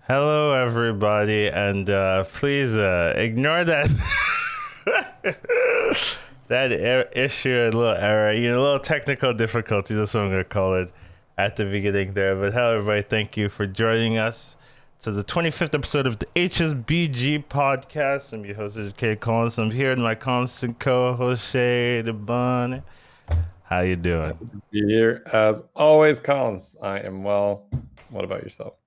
Hello, everybody, and please ignore that issue, a little error, a little technical difficulty. That's what I'm gonna call it at the beginning there. But hello, everybody, thank you for joining us to the 25th episode of the HSBG podcast. I'm your host, Educatedcollins. I'm here with my constant co-host, Shay the Bun. How you doing? Be here as always, Collins. I am well. What about yourself?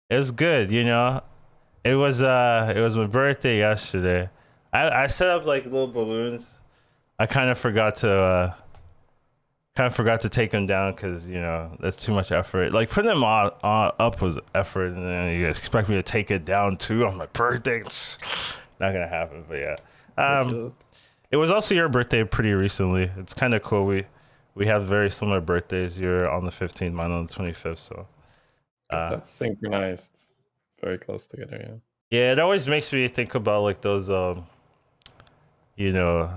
It was good, it was my birthday yesterday. I set up like little balloons. I kind of forgot to take them down because that's too much effort. Like putting them up was effort, and then you expect me to take it down too on my birthday. It's not gonna happen. But yeah, it was also your birthday pretty recently. It's kind of cool. We have very similar birthdays. You're on the 15th, mine on the 25th. So that's synchronized, very close together. Yeah. Yeah, it always makes me think about like those you know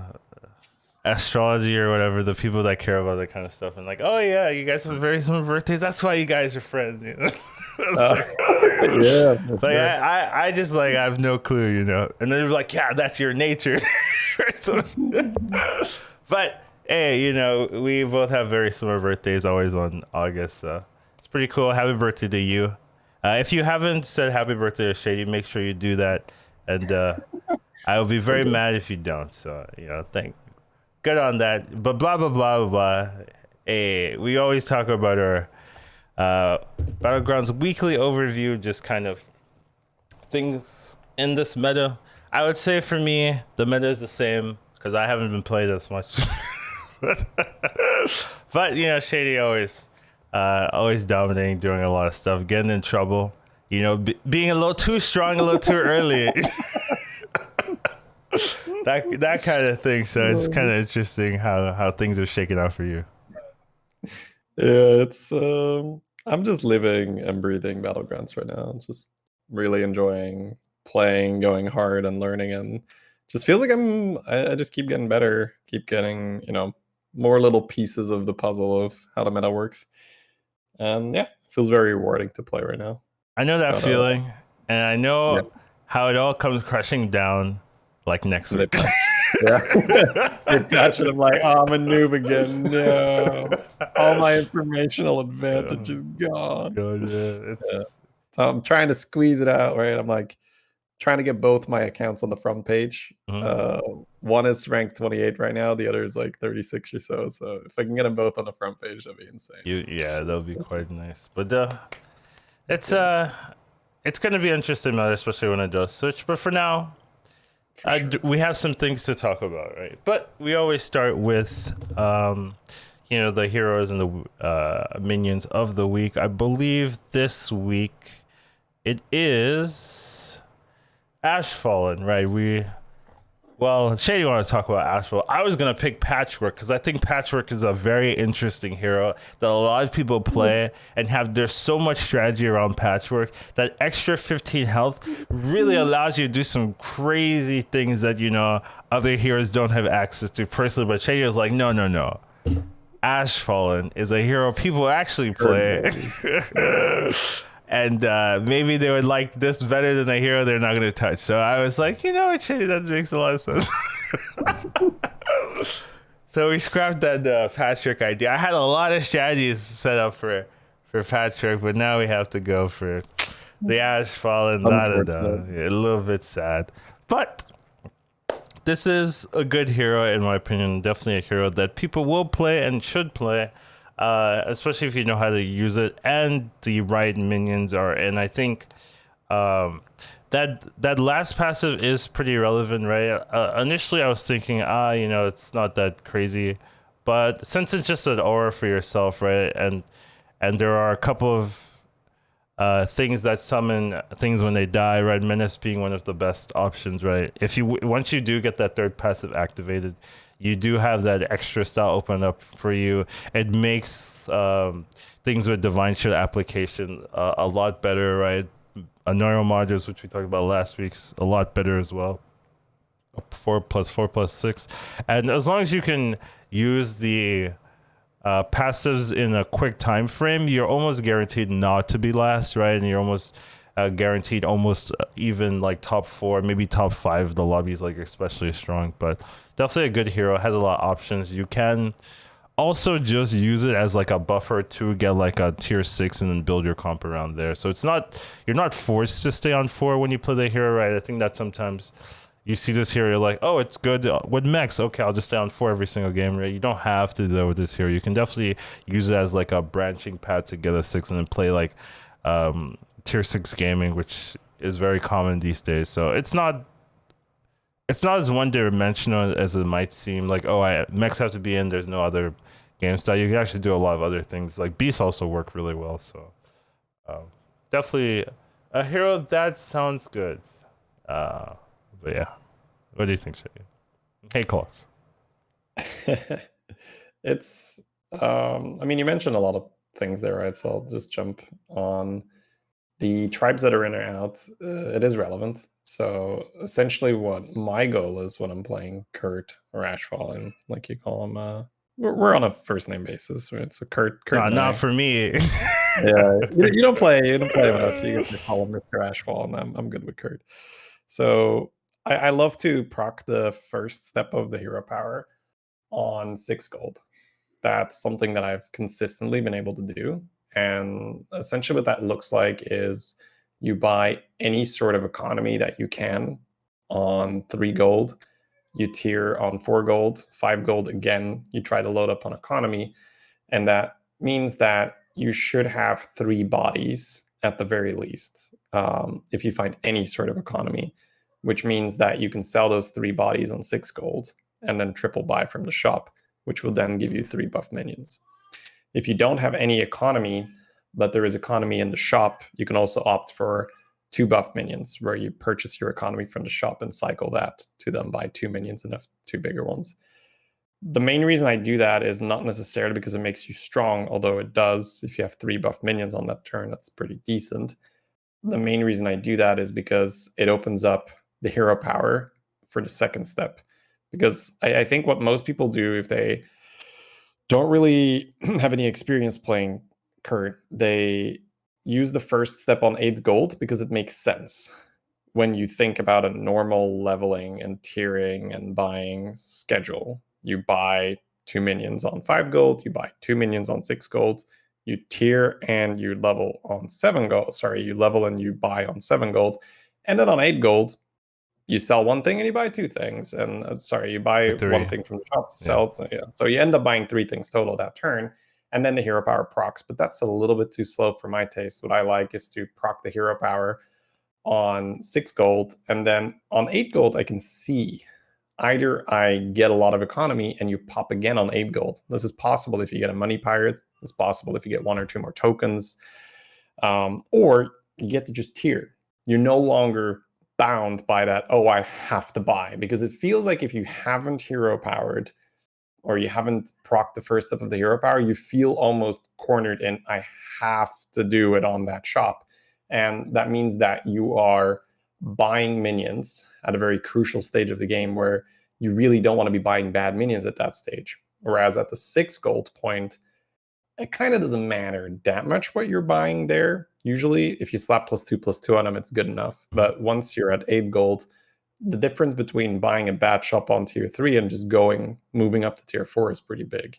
astrology or whatever, the people that care about that kind of stuff, and like, oh yeah, you guys have very similar birthdays, that's why you guys are friends. Yeah. Like I just like I have no clue, and then they're like, yeah, that's your nature. But hey, we both have very similar birthdays, always on August. It's pretty cool. Happy birthday to you. If you haven't said happy birthday to Shady, make sure you do that, and I will be very mad if you don't. So thank good on that. But blah blah blah blah blah. Hey, we always talk about our Battlegrounds weekly overview, just kind of things in this meta. I would say for me, the meta is the same because I haven't been playing as much. But Shady always dominating, doing a lot of stuff, getting in trouble. Being a little too strong, a little too early. that kind of thing. So it's kind of interesting how things are shaking out for you. Yeah, it's I'm just living and breathing Battlegrounds right now. Just really enjoying playing, going hard and learning, and just feels like I just keep getting better, keep getting, more little pieces of the puzzle of how the meta works. And yeah, it feels very rewarding to play right now. I know that feeling, and I know Yeah. how it all comes crashing down like next week. Yeah. They patch it. I'm like, oh, I'm a noob again. No. All my informational advantage is gone. Yeah. So I'm trying to squeeze it out, right? I'm like trying to get both my accounts on the front page. One is ranked 28 right now. The other is like 36 or so. So if I can get them both on the front page, that'd be insane. Yeah, that'll be quite nice. But it's gonna be interesting, man, especially when it does switch. But for now, we have some things to talk about, right? But we always start with the heroes and the minions of the week. I believe this week it is Ashfallen, right? Shady want to talk about Ashfall. I was gonna pick Patchwork because I think Patchwork is a very interesting hero that a lot of people play and there's so much strategy around Patchwork. That extra 15 health really allows you to do some crazy things that other heroes don't have access to personally. But Shady was like, no. Ashfallen is a hero people actually play. And maybe they would like this better than a hero they're not going to touch. So I was like, what, Shady, that makes a lot of sense. So we scrapped that Patchwork idea. I had a lot of strategies set up for Patchwork, but now we have to go for the Ashfallen. A little bit sad. But this is a good hero, in my opinion. Definitely a hero that people will play and should play. Especially if you know how to use it and the right minions are. And I think that last passive is pretty relevant, right? Initially, I was thinking, it's not that crazy, but since it's just an aura for yourself, right? And there are a couple of things that summon things when they die, right? Menace being one of the best options, right? Once you do get that third passive activated, you do have that extra style open up for you. It makes things with Divine Shield application a lot better, right? Neural modules, which we talked about last week's, a lot better as well. 4+4+6, and as long as you can use the passives in a quick time frame, you're almost guaranteed not to be last, right? And you're almost guaranteed almost even like top 4, maybe top 5. The lobby's like especially strong, but definitely a good hero. Has a lot of options. You can also just use it as like a buffer to get like a tier 6 and then build your comp around there. So it's not, you're not forced to stay on 4 when you play the hero, right? I think that sometimes you see this hero, you're like, oh, it's good with mechs. Okay, I'll just stay on 4 every single game, right? You don't have to do that with this hero. You can definitely use it as like a branching pad to get a 6 and then play like tier 6 gaming, which is very common these days. So it's not as one dimensional as it might seem. Like, oh, mechs have to be in. There's no other game style. You can actually do a lot of other things. Like beasts also work really well. So definitely a hero that sounds good. But yeah, what do you think, Shay? Hey, Claus. It's I mean, you mentioned a lot of things there, right? So I'll just jump on the tribes that are in or out. It is relevant. So essentially what my goal is when I'm playing Kurt or Ashfall, and like you call him, we're on a first name basis, right? So Kurt No, and not I. for me. Yeah, you don't play enough. You get to call him Mr. Ashfall, and I'm good with Kurt. So I love to proc the first step of the hero power on 6 gold. That's something that I've consistently been able to do. And essentially, what that looks like is you buy any sort of economy that you can on 3 gold. You tier on 4 gold, 5 gold again. You try to load up on economy. And that means that you should have 3 bodies at the very least, if you find any sort of economy, which means that you can sell those 3 bodies on 6 gold and then triple buy from the shop, which will then give you 3 buff minions. If you don't have any economy, but there is economy in the shop, you can also opt for 2 buff minions, where you purchase your economy from the shop and cycle that to then buy 2 minions and have 2 bigger ones. The main reason I do that is not necessarily because it makes you strong, although it does. If you have 3 buff minions on that turn, that's pretty decent. The main reason I do that is because it opens up the hero power for the second step. Because I think what most people do, if they don't really have any experience playing Kurt, they use the first step on 8 gold because it makes sense when you think about a normal leveling and tiering and buying schedule. You buy 2 minions on 5 gold, you buy 2 minions on 6 gold, you tier and you level on 7 gold. Sorry, you level and you buy on 7 gold. And then on 8 gold, you sell one thing and you buy 2 things. And you buy 1 thing from the shop, sell it. So, yeah. So you end up buying 3 things total that turn. And then the hero power procs, but that's a little bit too slow for my taste. What I like is to proc the hero power on 6 gold, and then on 8 gold I can see either I get a lot of economy and you pop again on 8 gold. This is possible if you get a money pirate. It's possible if you get 1 or 2 more tokens, or you get to just tier. You're no longer bound by that, oh, I have to buy, because it feels like if you haven't hero powered or you haven't proc the first step of the hero power, you feel almost cornered in, I have to do it on that shop. And that means that you are buying minions at a very crucial stage of the game where you really don't want to be buying bad minions at that stage. Whereas at the 6 gold point, it kind of doesn't matter that much what you're buying there. Usually, if you slap +2/+2 on them, it's good enough. But once you're at 8 gold, the difference between buying a bad shop on tier 3 and just moving up to tier 4 is pretty big.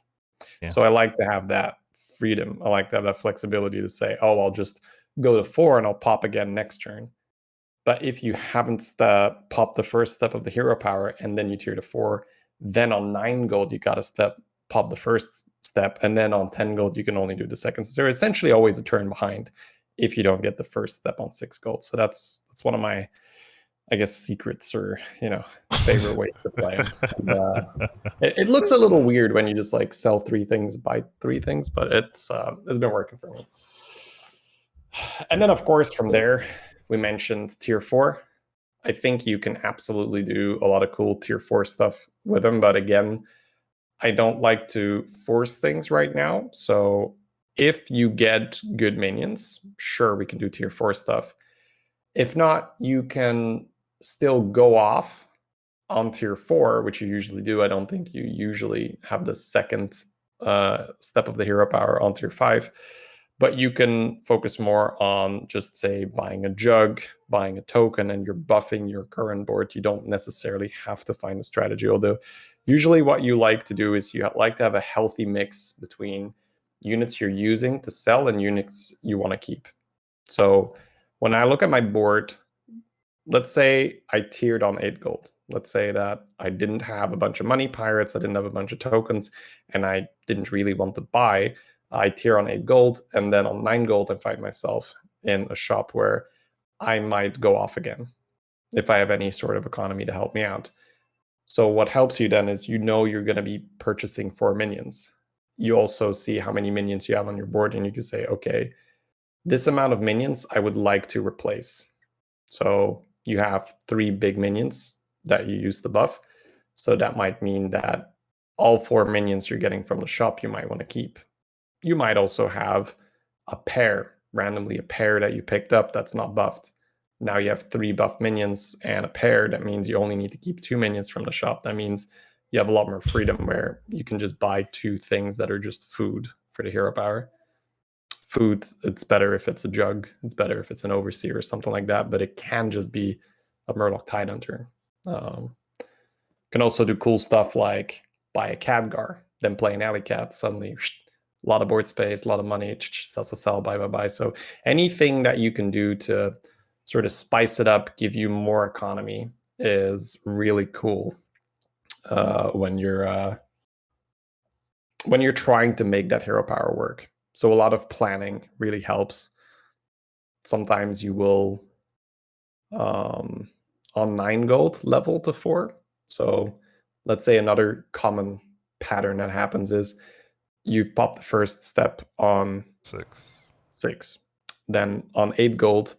Yeah. So I like to have that freedom. I like to have that flexibility to say, oh, I'll just go to 4 and I'll pop again next turn. But if you haven't popped the first step of the hero power and then you tier to 4, then on 9 gold, you got to pop the first step. And then on 10 gold, you can only do the second. So they're essentially always a turn behind if you don't get the first step on 6 gold. So that's one of my, I guess, secrets or, favorite ways to play them. It looks a little weird when you just like sell 3 things, buy 3 things, but it's been working for me. And then, of course, from there, we mentioned tier 4. I think you can absolutely do a lot of cool tier 4 stuff with them. But again, I don't like to force things right now. So if you get good minions, sure, we can do tier 4 stuff. If not, you can still go off on tier 4, which you usually do. I don't think you usually have the second step of the hero power on tier 5. But you can focus more on just, say, buying a jug, buying a token, and you're buffing your current board. You don't necessarily have to find a strategy, although usually what you like to do is you like to have a healthy mix between units you're using to sell and units you want to keep. So when I look at my board, let's say I tiered on 8 gold. Let's say that I didn't have a bunch of money pirates, I didn't have a bunch of tokens, and I didn't really want to buy. I tier on 8 gold, and then on 9 gold, I find myself in a shop where I might go off again if I have any sort of economy to help me out. So what helps you then is you know you're going to be purchasing 4 minions. You also see how many minions you have on your board, and you can say, okay, this amount of minions I would like to replace. So you have 3 big minions that you use to buff. So that might mean that all 4 minions you're getting from the shop you might want to keep. You might also have a pair, randomly a pair that you picked up that's not buffed. Now you have 3 buffed minions and a pair. That means you only need to keep 2 minions from the shop. That means you have a lot more freedom where you can just buy 2 things that are just food for the hero power. Food, it's better if it's a jug. It's better if it's an overseer or something like that, but it can just be a Murloc Tidehunter. Can also do cool stuff like buy a Khadgar, then play an Alley Cat. Suddenly, a lot of board space, a lot of money, sell, buy. So anything that you can do to sort of spice it up, give you more economy, is really cool when you're trying to make that hero power work. So a lot of planning really helps. Sometimes you will on 9 gold level to 4. So let's say another common pattern that happens is you've popped the first step on 6. Then on 8 gold,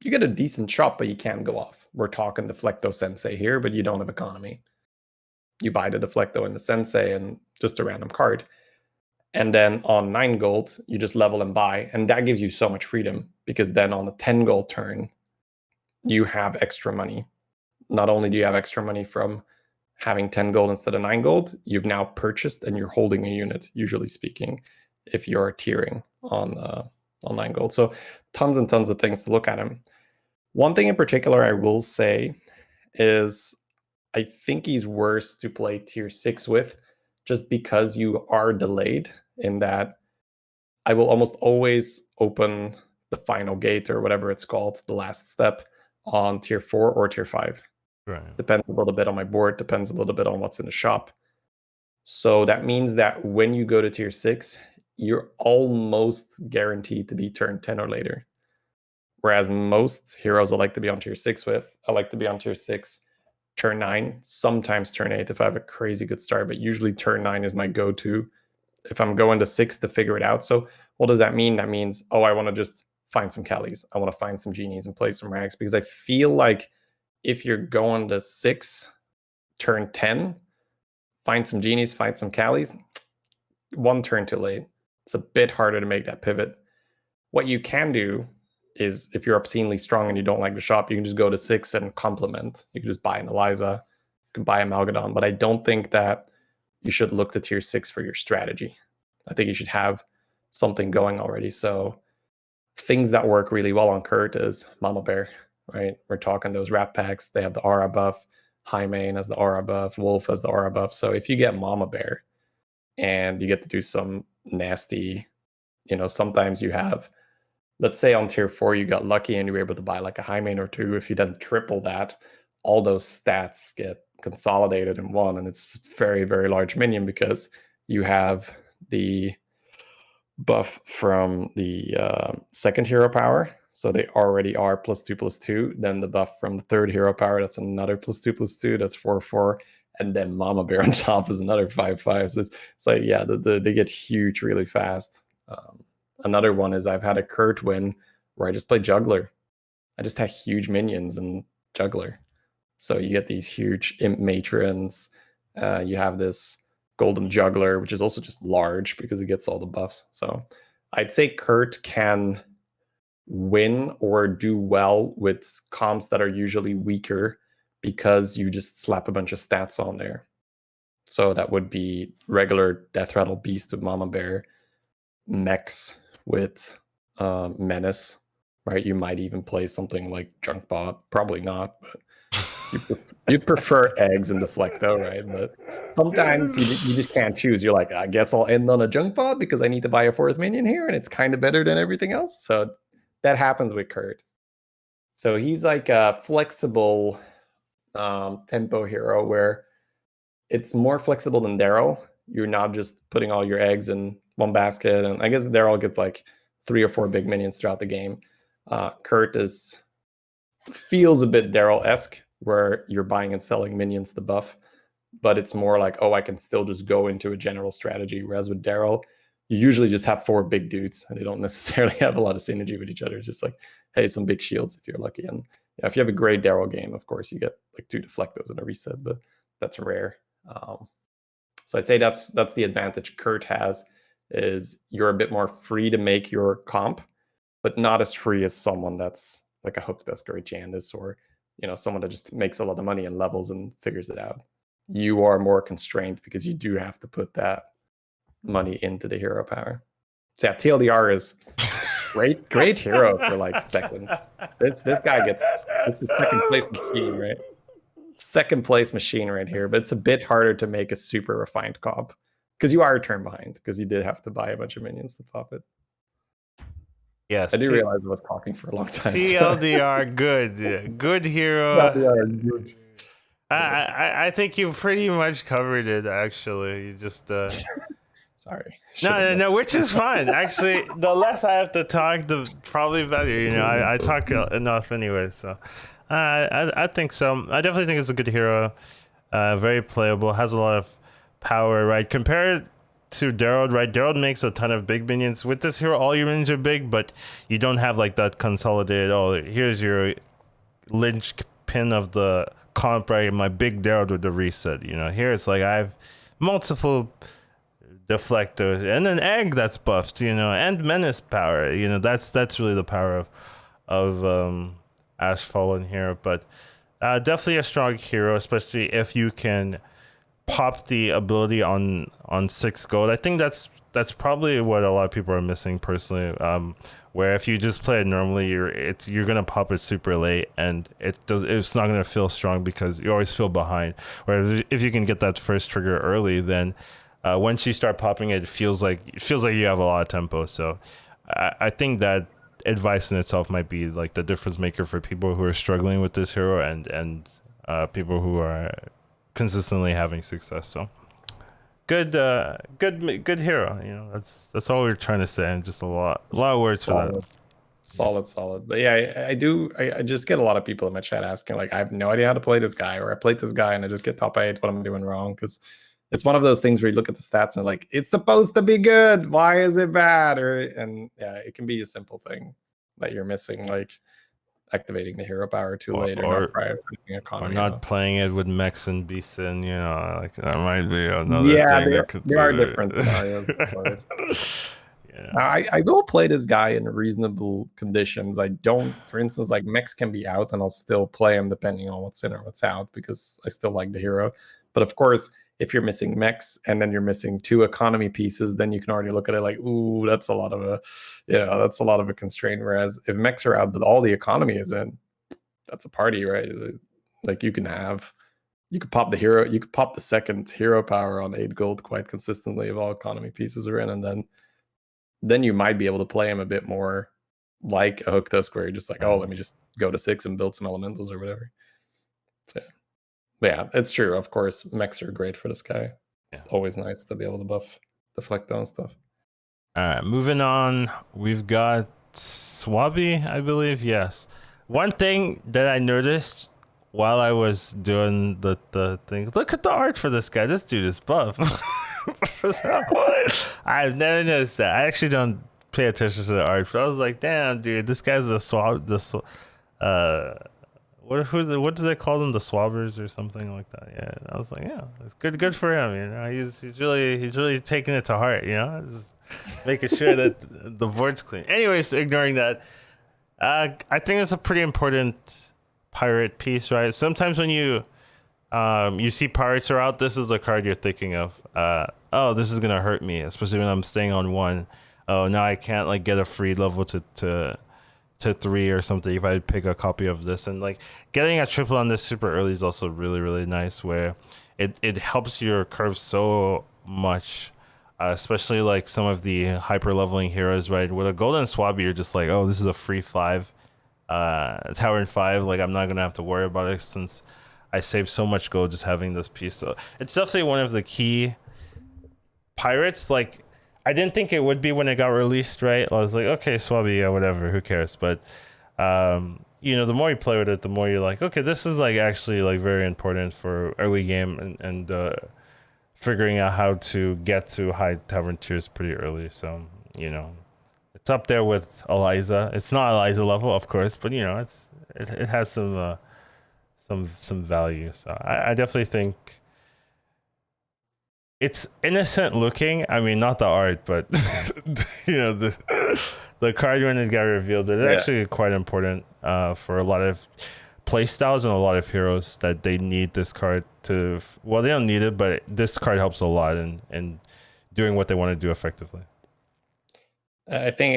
you get a decent shot, but you can't go off. We're talking Deflecto Sensei here, but you don't have economy. You buy the Deflecto and the Sensei and just a random card. And then on 9 gold, you just level and buy. And that gives you so much freedom because then on a 10 gold turn, you have extra money. Not only do you have extra money from having 10 gold instead of 9 gold, you've now purchased and you're holding a unit, usually speaking, if you're tiering on 9 gold. So tons and tons of things to look at him. One thing in particular I will say is I think he's worse to play tier 6 with just because you are delayed in that I will almost always open the final gate or whatever it's called, the last step, on tier 4 or tier 5. Right. Depends a little bit on my board, depends a little bit on what's in the shop. So that means that when you go to tier 6, you're almost guaranteed to be turn 10 or later. Whereas most heroes I like to be on tier 6 with, I like to be on tier 6, turn 9, sometimes turn 8 if I have a crazy good start, but usually turn 9 is my go-to if I'm going to 6 to figure it out. So what does that mean? That means, oh, I want to just find some Callies. I want to find some Genies and play some Rags because I feel like if you're going to 6, turn 10, find some Genies, find some Callies, 1 turn too late. It's a bit harder to make that pivot. What you can do is if you're obscenely strong and you don't like the shop, you can just go to 6 and complement. You can just buy an Eliza, you can buy a Malgadon, but I don't think that you should look to tier 6 for your strategy. I think you should have something going already. So things that work really well on Kurt is Mama Bear, right? We're talking those wrap packs. They have the aura buff. Highmane has the aura buff. Wolf has the aura buff. So if you get Mama Bear and you get to do some nasty, sometimes you have, let's say on tier 4, you got lucky and you were able to buy like a Highmane or 2. If you then triple that, all those stats get consolidated in 1. And it's very, very large minion because you have the buff from the second hero power. So they already are +2/+2. Then the buff from the third hero power, that's another +2/+2. That's 4/4. And then Mama Bear on top is another 5/5. So it's like, yeah, they get huge really fast. Another one is I've had a Kurt win where I just play Juggler. I just had huge minions and Juggler. So you get these huge Imp Matrons. You have this Golden Juggler, which is also just large because it gets all the buffs. So I'd say Kurt can win or do well with comps that are usually weaker because you just slap a bunch of stats on there. So that would be regular Death Rattle Beast with Mama Bear, mechs with Menace, right? You might even play something like Junkbot. Probably not, but you'd prefer eggs and Deflecto, right? But sometimes you just can't choose. You're like, I guess I'll end on a Junkbot because I need to buy a 4th minion here, and it's kind of better than everything else. So that happens with Kurt. So he's like a flexible tempo hero where it's more flexible than Daryl. You're not just putting all your eggs in one basket, and I guess Daryl gets like 3 or 4 big minions throughout the game. Kurt feels a bit Daryl-esque, where you're buying and selling minions to buff, but it's more like, oh, I can still just go into a general strategy. Whereas with Daryl, you usually just have 4 big dudes, and they don't necessarily have a lot of synergy with each other. It's just like, hey, some big shields if you're lucky. And if you have a great Daryl game, of course, you get like 2 Deflectos and a reset, but that's rare. So I'd say that's the advantage Kurt has, is you're a bit more free to make your comp, but not as free as someone that's like a Hooktusk or a Jandis, or someone that just makes a lot of money and levels and figures it out. You are more constrained because you do have to put that money into the hero power. So yeah, TLDR is great hero for like seconds. This guy gets this is second place machine, right? Second place machine right here, but it's a bit harder to make a super refined comp because you are a turn behind, because you did have to buy a bunch of minions to pop it. Yes, I do realize I was talking for a long time. TLDR, good hero. TLDR, good. I think you pretty much covered it. Actually, you just sorry. No, which is fine. Actually, the less I have to talk, the probably better. I talk enough anyway, so I think so. I definitely think it's a good hero. Very playable, has a lot of power. Right, compared to Daryl, right? Daryl makes a ton of big minions. With this hero, all your minions are big, but you don't have like that consolidated. Oh, here's your linchpin of the comp, right? My big Daryl with the reset. Here it's like I have multiple Deflectors and an egg that's buffed, and menace power. That's really the power of Ash Fallen here. But definitely a strong hero, especially if you can pop the ability on 6 gold. I think that's probably what a lot of people are missing personally. Where if you just play it normally, you're gonna pop it super late, and it's not gonna feel strong because you always feel behind. Whereas if you can get that first trigger early, then once you start popping it, it feels like you have a lot of tempo. So I think that advice in itself might be like the difference maker for people who are struggling with this hero and people who are consistently having success. So good hero. That's all we're trying to say, and just a lot of words for that. Solid. But yeah, I just get a lot of people in my chat asking, like, I have no idea how to play this guy, or I played this guy and I just get top 8. What am I doing wrong? Because it's one of those things where you look at the stats and like, it's supposed to be good. Why is it bad? And yeah, it can be a simple thing that you're missing, like activating the hero power too late, or not prioritizing economy, or not playing it with mechs and beasts, and like that might be another thing. There are different scenarios, of course. Yeah. I will play this guy in reasonable conditions. I don't, for instance, like mechs can be out and I'll still play him depending on what's in or what's out, because I still like the hero. But of course, if you're missing mechs and then you're missing 2 economy pieces, then you can already look at it like, ooh, that's a lot of a constraint. Whereas if mechs are out but all the economy is in, that's a party, right? Like you could pop the hero, you could pop the second hero power on 8 gold quite consistently if all economy pieces are in, and then you might be able to play him a bit more like a Hooktusk, where you're just like, oh, let me just go to 6 and build some elementals or whatever. So yeah, it's true. Of course, mechs are great for this guy. It's always nice to be able to buff Deflecto and stuff. All right, moving on. We've got Swabby, I believe. Yes. One thing that I noticed while I was doing the thing, look at the art for this guy. This dude is buff. I've never noticed that. I actually don't pay attention to the art, but I was like, damn, dude, this guy's what do they call them? The swabbers or something like that. Yeah, I was like, yeah, it's good for him. He's really taking it to heart. Just making sure that the board's clean. Anyways, ignoring that, I think it's a pretty important pirate piece, right? Sometimes when you You see pirates are out. This is the card you're thinking of. Oh, this is gonna hurt me, especially when I'm staying on 1. Oh, now I can't like get a free level to 3 or something if I pick a copy of this. And like getting a triple on this super early is also really really nice, where it helps your curve so much. Especially like some of the hyper leveling heroes, right? With a golden swabby, you're just like, oh, this is a free 5, tower in 5. Like I'm not gonna have to worry about it since I saved so much gold just having this piece. So it's definitely one of the key pirates. Like I didn't think it would be when it got released, right? I was like, okay, swabby, yeah, whatever, who cares? But the more you play with it, the more you're like, okay, this is like actually like very important for early game and figuring out how to get to high tavern tiers pretty early. So, it's up there with Eliza. It's not Eliza level, of course, but it has some value. So I definitely think it's innocent looking. I mean, not the art, but the card when it got revealed, it's actually quite important for a lot of play styles and a lot of heroes that they need this card to. Well, they don't need it, but this card helps a lot in doing what they want to do effectively. I think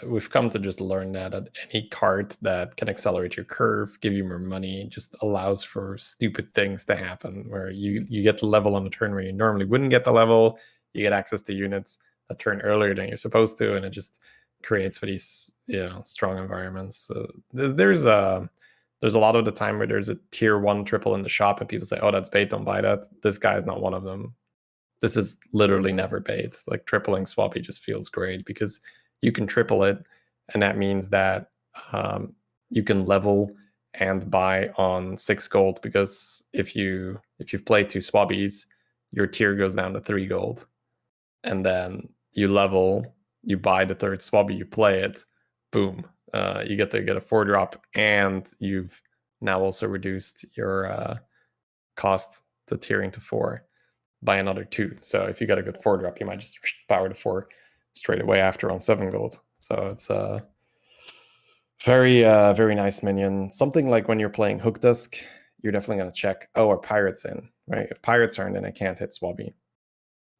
we've come to just learn that any card that can accelerate your curve, give you more money, just allows for stupid things to happen, where you get the level on a turn where you normally wouldn't get the level. You get access to units that turn earlier than you're supposed to, and it just creates for these strong environments. So there's a lot of the time where there's a tier 1 triple in the shop and people say, oh, that's bait, don't buy that. This guy is not one of them. This is literally never bait. Like tripling Swappy just feels great because you can triple it, and that means that you can level and buy on 6 gold, because if you've played 2 Swabbies, your tier goes down to 3 gold, and then you level, you buy the 3rd Swabby, you play it, boom, you get to get a 4 drop, and you've now also reduced your cost to tiering to 4 by another 2. So if you got a good 4 drop, you might just power to 4 straight away after on 7 gold. So it's a very nice minion. Something like when you're playing Hook Dusk, you're definitely going to check, oh, are pirates in, right? If pirates aren't in, I can't hit Swabby.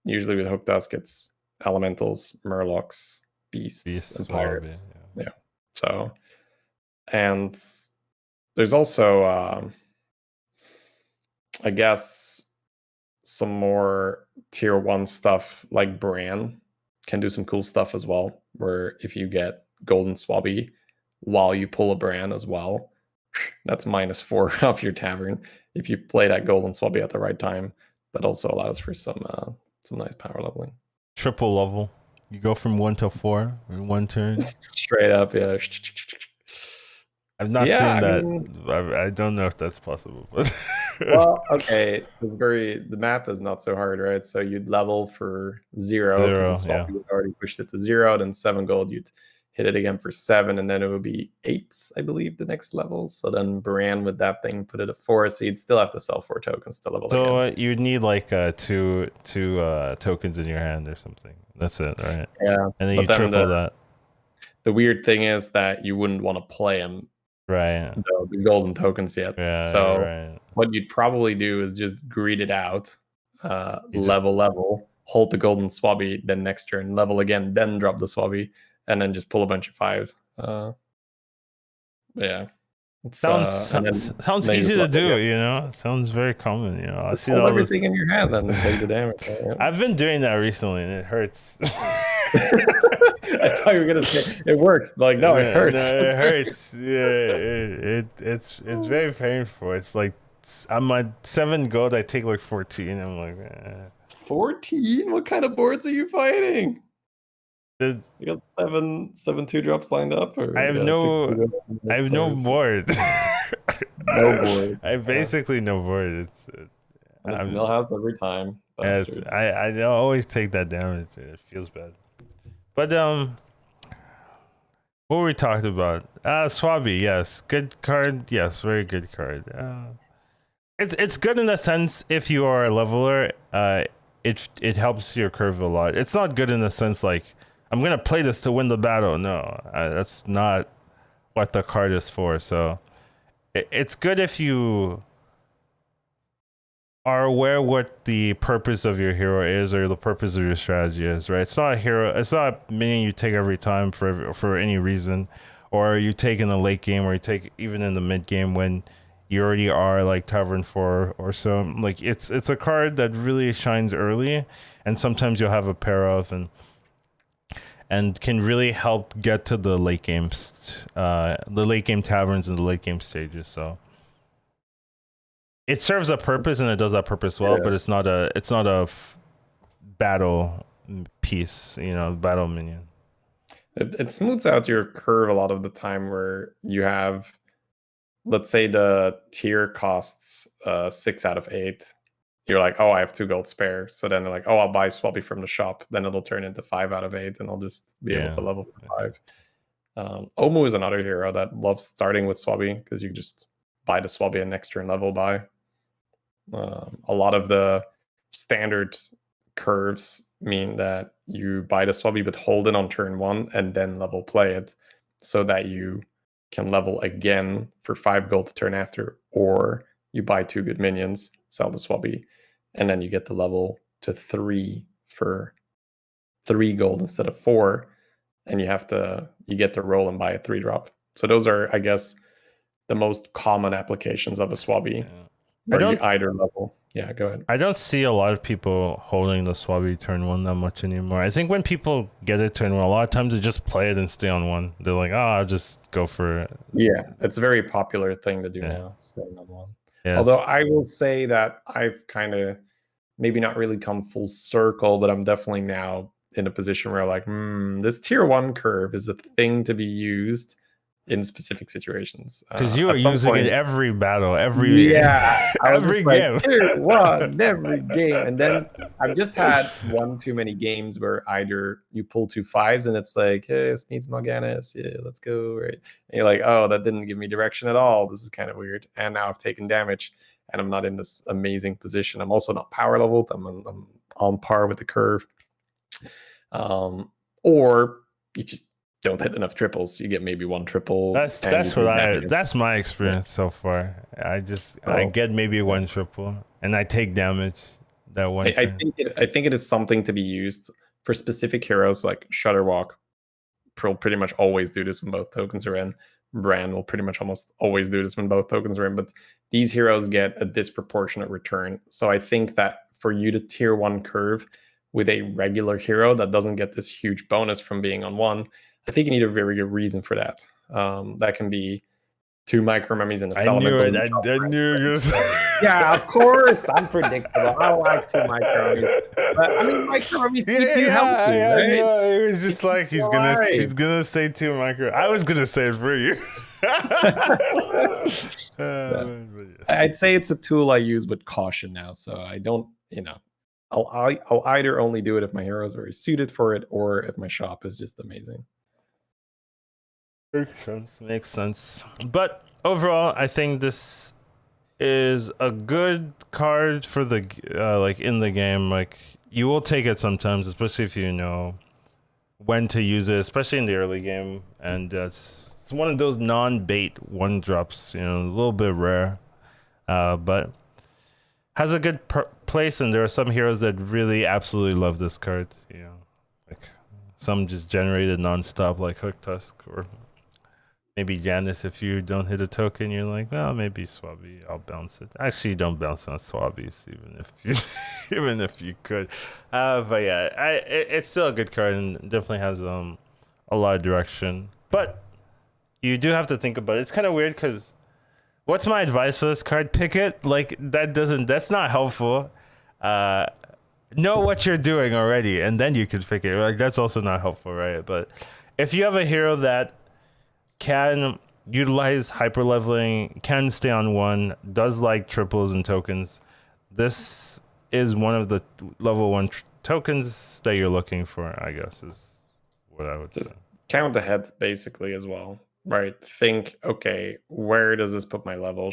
Usually with Hook Dusk, it's elementals, murlocs, beasts and pirates. Yeah. So, and there's also, I guess, some more tier 1 stuff like Bran can do some cool stuff as well, where if you get golden Swabby while you pull a Bran as well, that's -4 off your tavern. If you play that golden Swabby at the right time, that also allows for some nice power leveling. Triple level. You go from 1 to 4 in 1 turn. Straight up, yeah. I've not seen that. I don't know if that's possible, but well, okay, the math is not so hard, right? So you'd level for 0 because the Swabby would already pushed it to 0. Then 7 gold, you'd hit it again for 7, and then it would be 8, I believe, the next level. So then Bran with that thing put it at 4, so you'd still have to sell 4 tokens to level again. You'd need like two tokens in your hand or something. That's it, right? Yeah, and then you triple that. The weird thing is that you wouldn't want to play them, right? The golden tokens yet. Yeah, so what you'd probably do is just greed it out, level, hold the golden Swabby, then next turn level again, then drop the Swabby, and then just pull a bunch of 5s. Yeah, sounds easy to do. It sounds very common. I see hold everything in your hand and take the damage. Right? I've been doing that recently, and it hurts. I thought you were gonna say it works. Like, no, it hurts. No, it hurts. Yeah, it's very painful. It's like I'm at 7 gold. I take like 14. I'm like, 14? What kind of boards are you fighting? You got 7 2-drops lined up, or I have no board. No board. I basically no board. It's Millhouse every time. I always take that damage. It feels bad. But what were we talking about? Swabby, yes, good card. Yes, very good card. It's good in the sense if you are a leveler, it helps your curve a lot. It's not good in the sense like I'm gonna play this to win the battle. No, that's not what the card is for. So it's good if you are aware what the purpose of your hero is or the purpose of your strategy is, right? It's not a hero. It's not a minion you take every time for any reason, or you take in the late game, or you take even in the mid game when you already are like Tavern 4 or so. Like it's a card that really shines early, and sometimes you'll have a pair of and can really help get to the late games, the late game taverns and the late game stages. So it serves a purpose and it does that purpose well, but it's not a battle piece, battle minion. It smooths out your curve a lot of the time where you have, let's say the tier costs 6 out of 8. You're like, oh, I have 2 gold spare. So then they're like, oh, I'll buy Swabby from the shop. Then it'll turn into 5 out of 8 and I'll just be able to level for 5. Omu is another hero that loves starting with Swabby because you just buy the Swabby and next turn level buy. A lot of the standard curves mean that you buy the Swabby but hold it on turn 1 and then level play it so that you can level again for 5 gold the turn after, or you buy 2 good minions, sell the Swabby, and then you get the level to 3 for 3 gold instead of 4, and you get to roll and buy a 3-drop. So those are, I guess, the most common applications of a Swabby. Yeah. Where you either level. Yeah, go ahead. I don't see a lot of people holding the Swabby turn 1 that much anymore. I think when people get it turn 1, a lot of times they just play it and stay on 1. They're like, oh, I'll just go for it. Yeah, it's a very popular thing to do now, staying on 1. Yes. Although I will say that I've kind of maybe not really come full circle, but I'm definitely now in a position where I'm like, this tier 1 curve is a thing to be used in specific situations. Because you were using it every battle, every game. Tier 1, every game. And then I've just had one too many games where either you pull 2 5s and it's like, hey, this needs Morganis. Yeah, let's go. Right. And you're like, oh, that didn't give me direction at all. This is kind of weird. And now I've taken damage and I'm not in this amazing position. I'm also not power leveled. I'm on par with the curve. Or you just don't hit enough triples. You get maybe 1 triple. That's my experience so far. I get maybe 1 triple and I take damage that one. I think it is something to be used for specific heroes like Shudderwock. Pretty much always do this when both tokens are in. Bran will pretty much almost always do this when both tokens are in, but these heroes get a disproportionate return. So I think that for you to tier 1 curve with a regular hero that doesn't get this huge bonus from being on 1, I think you need a very good reason for that. That can be 2 micro mummies in a elemental. I knew it. Yeah, of course. I'm predictable. I like 2 micro mummies. But I mean, micro mummies keep you healthy, right? It was just like he's gonna say 2 micro. I was gonna say it for you. I'd say it's a tool I use with caution now. So I don't, I'll either only do it if my hero is very suited for it, or if my shop is just amazing. Makes sense. But overall, I think this is a good card for the like in the game. Like you will take it sometimes, especially if you know when to use it, especially in the early game. And it's one of those non-bait 1-drops. A little bit rare, but has a good place. And there are some heroes that really absolutely love this card. Like some just generated non-stop, like Hook Tusk or. Maybe Janice, if you don't hit a token, you're like, well, maybe Swabby, I'll bounce it. Actually, don't bounce on Swabbies, even if you could. But yeah, it's still a good card and definitely has a lot of direction. But you do have to think about it. It's kind of weird because what's my advice for this card? Pick it. Like that's not helpful. Know what you're doing already, and then you can pick it. Like that's also not helpful, right? But if you have a hero that can utilize hyper leveling, can stay on 1, does like triples and tokens, this is one of the level 1 tokens that you're looking for, I guess, is what I would just say. Count ahead basically as well, right? Think, okay, where does this put my level?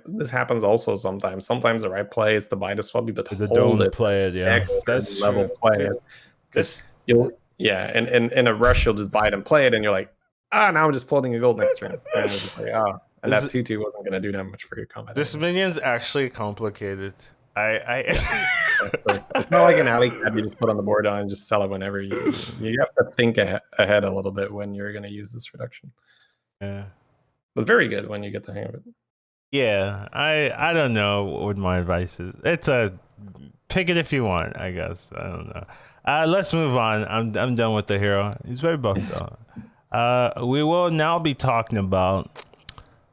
This happens also sometimes the right play is to buy the Swabby, but don't play it. Yeah, that's level true. Play it. And in a rush you'll just buy it and play it, and you're like, now I'm just floating a gold next turn. And it's like, and that 2/2 wasn't going to do that much for your combat. This minion's actually complicated. It's not like an alley cat you just put on the board and just sell it whenever you have to think ahead a little bit when you're going to use this reduction. Yeah. But very good when you get the hang of it. Yeah, I don't know what my advice is. It's a pick it if you want, I guess. I don't know. Let's move on. I'm done with the hero. He's very buff though. We will now be talking about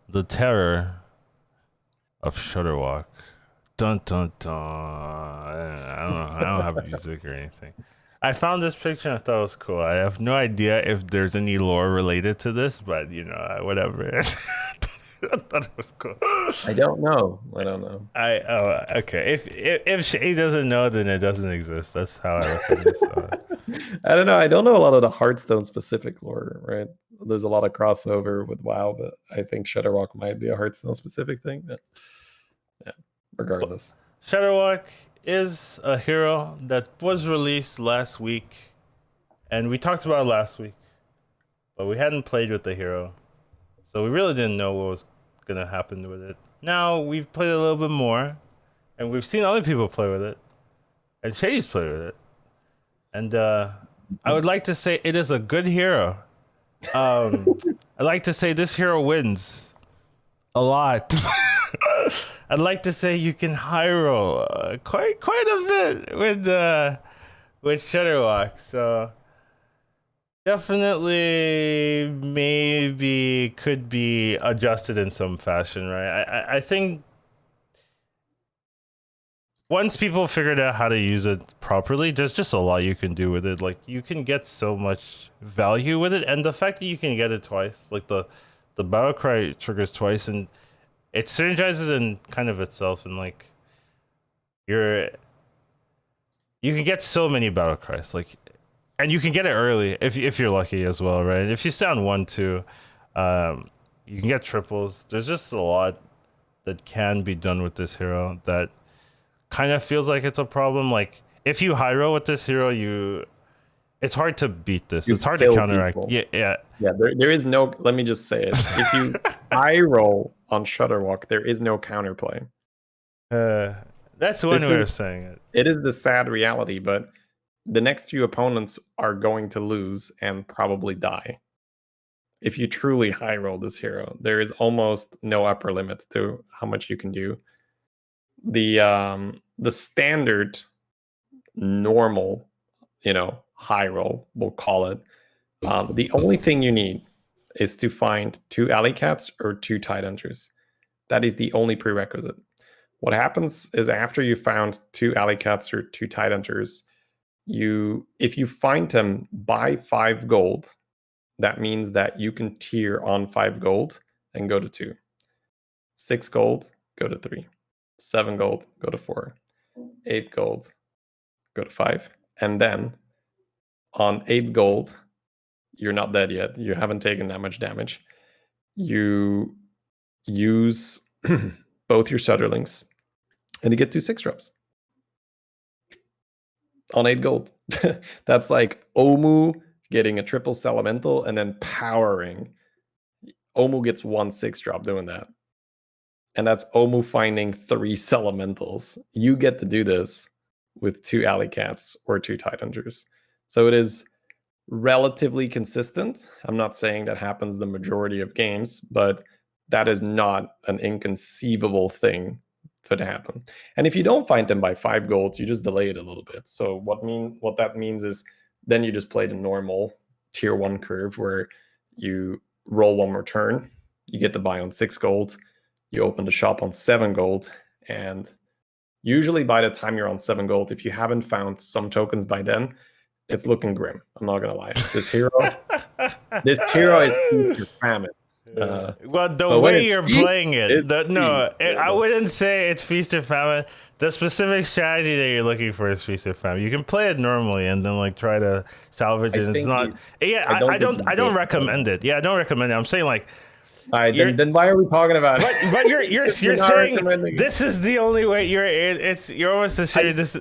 the Terror of Shudorwock. Dun dun dun. I don't have music or anything. I found this picture and I thought it was cool. I have no idea if there's any lore related to this, but whatever. I thought it was cool. I don't know. Okay. If Shay doesn't know, then it doesn't exist. That's how I look at this. I don't know. I don't know a lot of the Hearthstone specific lore, right? There's a lot of crossover with WoW, but I think Shudorwock might be a Hearthstone specific thing. But yeah, regardless. Shudorwock is a hero that was released last week, and we talked about it last week, but we hadn't played with the hero, so we really didn't know what was gonna happen with it. Now we've played a little bit more, and we've seen other people play with it, and Shady's played with it, and I would like to say it is a good hero. I'd like to say this hero wins a lot. I'd like to say you can high roll quite a bit with Shudorwock. So definitely maybe could be adjusted in some fashion, right? I think once people figured out how to use it properly, there's just a lot you can do with it. Like you can get so much value with it, and the fact that you can get it twice, like the battle cry triggers twice, and it synergizes in kind of itself, and like you can get so many battle cries, like, and you can get it early if you're lucky as well, right? If you stay on 1-2, you can get triples. There's just a lot that can be done with this hero that kind of feels like it's a problem. Like if you high roll with this hero, it's hard to beat this. It's hard to counteract. People. Yeah. There is no. Let me just say it. If you high roll on Shudorwock, there is no counterplay. That's one way of saying it. It is the sad reality, but the next few opponents are going to lose and probably die. If you truly high roll this hero, there is almost no upper limit to how much you can do. The standard normal, high roll, we'll call it. The only thing you need is to find 2 alley cats or 2 Tidehunters. That is the only prerequisite. What happens is after you found 2 alley cats or 2 Tidehunters, if you find them by 5 gold, that means that you can tier on 5 gold and go to 2. 6 gold, go to 3. 7 gold, go to 4. 8 gold, go to 5. And then on 8 gold, you're not dead yet. You haven't taken that much damage. You use both your Shudderlings, and you get 2 6-drops on 8 gold. That's like Omu getting a triple Elemental and then powering. Omu gets 1 6-drop doing that. And that's Omu finding 3 Elementals. You get to do this with 2 alley cats or 2 Tidehunters. So it is relatively consistent. I'm not saying that happens the majority of games, but that is not an inconceivable thing to happen. And if you don't find them by 5 golds, you just delay it a little bit. So what that means is then you just play the normal tier 1 curve where you roll 1 more turn, you get the buy on 6 gold, you open the shop on 7 gold, and usually by the time you're on 7 gold, if you haven't found some tokens by then, it's looking grim. I'm not gonna lie. This hero is feast or famine. Well, the way you're playing it, I wouldn't say it's feast or famine. The specific strategy that you're looking for is feast or famine. You can play it normally and then like try to salvage it. It's not. I don't recommend it. Yeah, I don't recommend it. I'm saying like. Then why are we talking about it? But you're saying this is the only way. You're almost assuring this.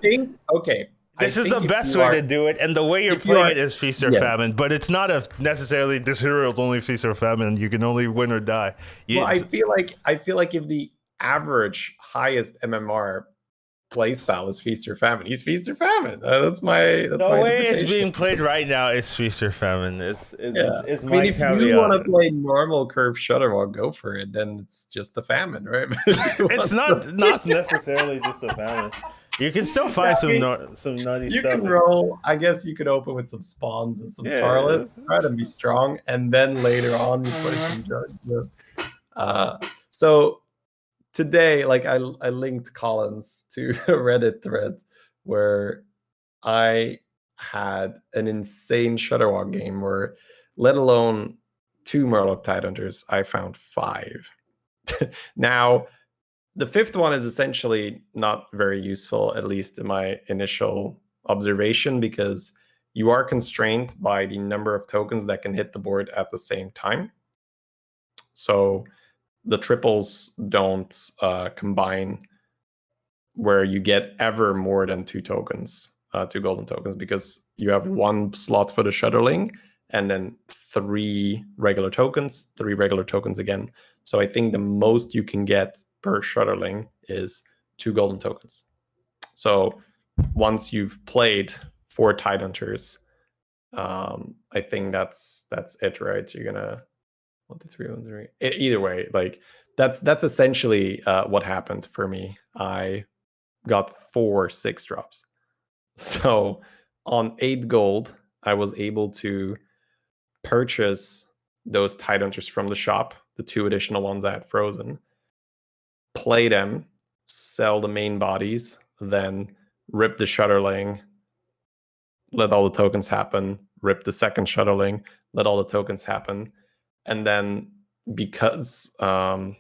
Okay. This is the best way to do it, and the way you're playing it is feast or famine. But it's not necessarily this hero is only feast or famine, and you can only win or die. Well, I feel like if the average highest MMR playstyle is feast or famine. He's feast or famine. That's my The way it's interpretation. being played right now is feast or famine. It's Yeah. it's I mean, my if you want to caveat. play normal curve Shudderwock, go for it. Then it's just the famine, right? But if you It's want not necessarily just a famine. You can still yeah, find I mean, some nutty you stuff. can roll. I guess you could open with some spawns and some Yeah, Sarlet, right, and be strong. And then later on, you put it in judge. Uh, so today, like I linked Collins to a Reddit thread where I had an insane Shudderwock game where, let alone 2 Murloc Tidehunters, I found 5. Now, the 5th one is essentially not very useful, at least in my initial observation, because you are constrained by the number of tokens that can hit the board at the same time. So the triples don't combine where you get ever more than 2 tokens, 2 golden tokens, because you have 1 slot for the Shutterling and then 3 regular tokens, 3 regular tokens again. So I think the most you can get per Shutterling is 2 golden tokens. So once you've played 4 Tidehunters, I think that's it, right? You're gonna 1, 2, 3, 1, 3. Either way, like that's essentially what happened for me. I got 4 6 drops. So on 8 gold, I was able to purchase those Tidehunters from the shop, the 2 additional ones I had frozen, play them, sell the main bodies, then rip the Shutterling, let all the tokens happen, rip the second Shutterling, let all the tokens happen. And then because the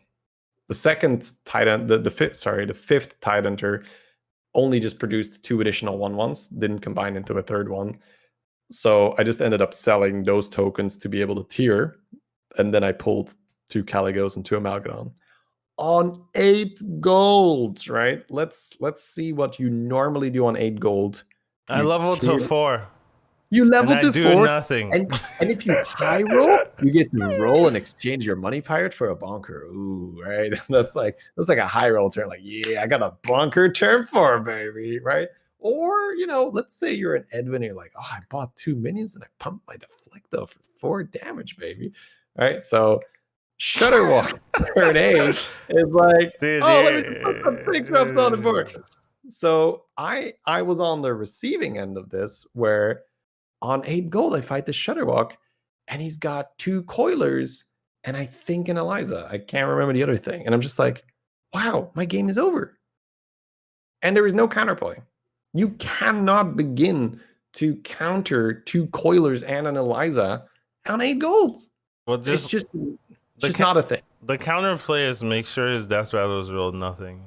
second Titan, the fifth Tidehunter only just produced 2 additional 1/1s, didn't combine into a third one. So I just ended up selling those tokens to be able to tier, and then I pulled 2 Caligos and 2 Amalgadon on 8 gold, right? Let's see what you normally do on 8 gold. I You leveled to tier, 4, you and level I to do 4, nothing. and if you high roll, you get to roll and exchange your money pirate for a bonker. Ooh, right? That's like a high roll turn. Like, yeah, I got a bonker turn 4, baby, right? Or, let's say you're an Edwin and you're like, oh, I bought 2 minions and I pumped my Deflecto for 4 damage, baby. Right? So Shudderwock turn 8 is like, Dude, oh, let me just put some 6 drops on the board. So I was on the receiving end of this, where on 8 gold, I fight the Shudderwock, and he's got 2 Coilers, and I think an Eliza. I can't remember the other thing. And I'm just like, wow, my game is over. And there is no counterplay. You cannot begin to counter 2 Coilers and an Eliza on 8 golds. well, It's just just the not a thing. the counterplay is make sure his death rattles roll nothing.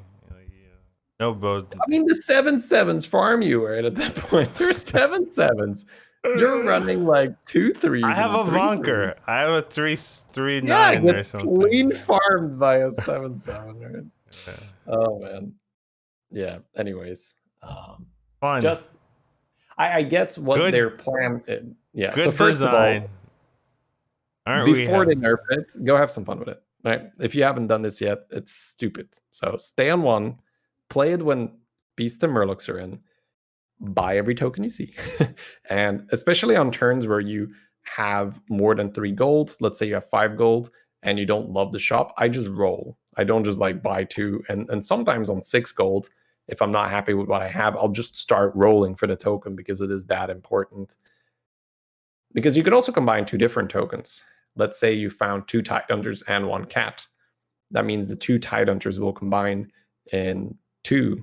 No both. I mean, the 7/7s farm you, right? At that point, there's 7/7s. You're running like 2 3s. I have and a 3 Vonker. I have a 3 Yeah, 9 get or something. clean farmed by a 7/7, right? Yeah. Oh man. Yeah. Anyways, Fun. just I guess what Good their plan. Yeah. So good first of all, design. Aren't we before they happy? nerf it, go have some fun with it. Right. If you haven't done this yet, it's stupid. So stay on 1, play it when Beast and Murlocs are in, buy every token you see, and especially on turns where you have more than 3 gold. Let's say you have 5 gold and you don't love the shop. I just roll. I don't just like buy 2. And sometimes on 6 gold, if I'm not happy with what I have, I'll just start rolling for the token because it is that important. Because you could also combine 2 different tokens. Let's say you found 2 Tidehunters and 1 cat. That means the 2 Tidehunters will combine in 2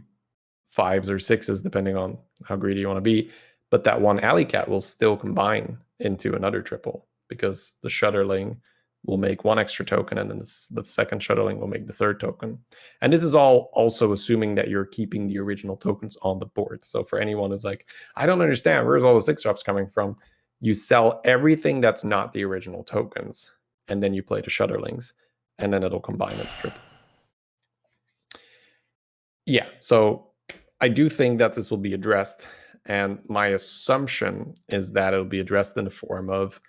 5s or 6s, depending on how greedy you want to be. But that 1 alley cat will still combine into another triple, because the Shutterling will make 1 extra token, and then the second Shutterling will make the 3rd token. And this is all also assuming that you're keeping the original tokens on the board. So for anyone who's like, I don't understand, where's all the 6 drops coming from? You sell everything that's not the original tokens, and then you play the Shutterlings, and then it'll combine into triples. Yeah, so I do think that this will be addressed, and my assumption is that it'll be addressed in the form of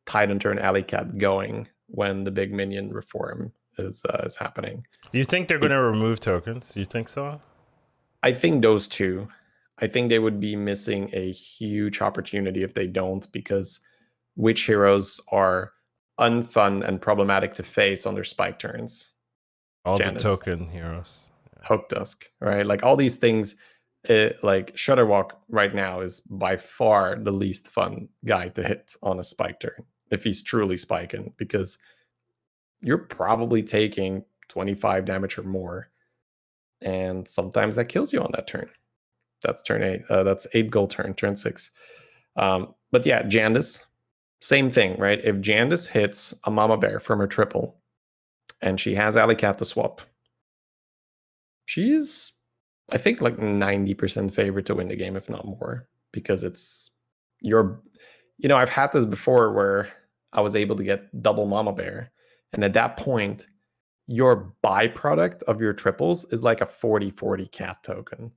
Tidehunter and Alley Cat going when the big minion reform is happening. You think they're going to remove tokens? You think so? I think those two. I think they would be missing a huge opportunity if they don't, because which heroes are unfun and problematic to face on their spike turns? All the Janice, token heroes. Hook Dusk, right? Like all these things, like Shudderwock right now is by far the least fun guy to hit on a spike turn if he's truly spiking, because you're probably taking 25 damage or more, and sometimes that kills you on that turn. That's turn 8. That's 8 gold turn 6. But yeah, Jandice, same thing, right? If Jandice hits a Mama Bear from her triple and she has Alley Cat to swap, she's, I think, like 90% favorite to win the game, if not more, because it's your, I've had this before where I was able to get double Mama Bear. And at that point, your byproduct of your triples is like a 40/40 cat token.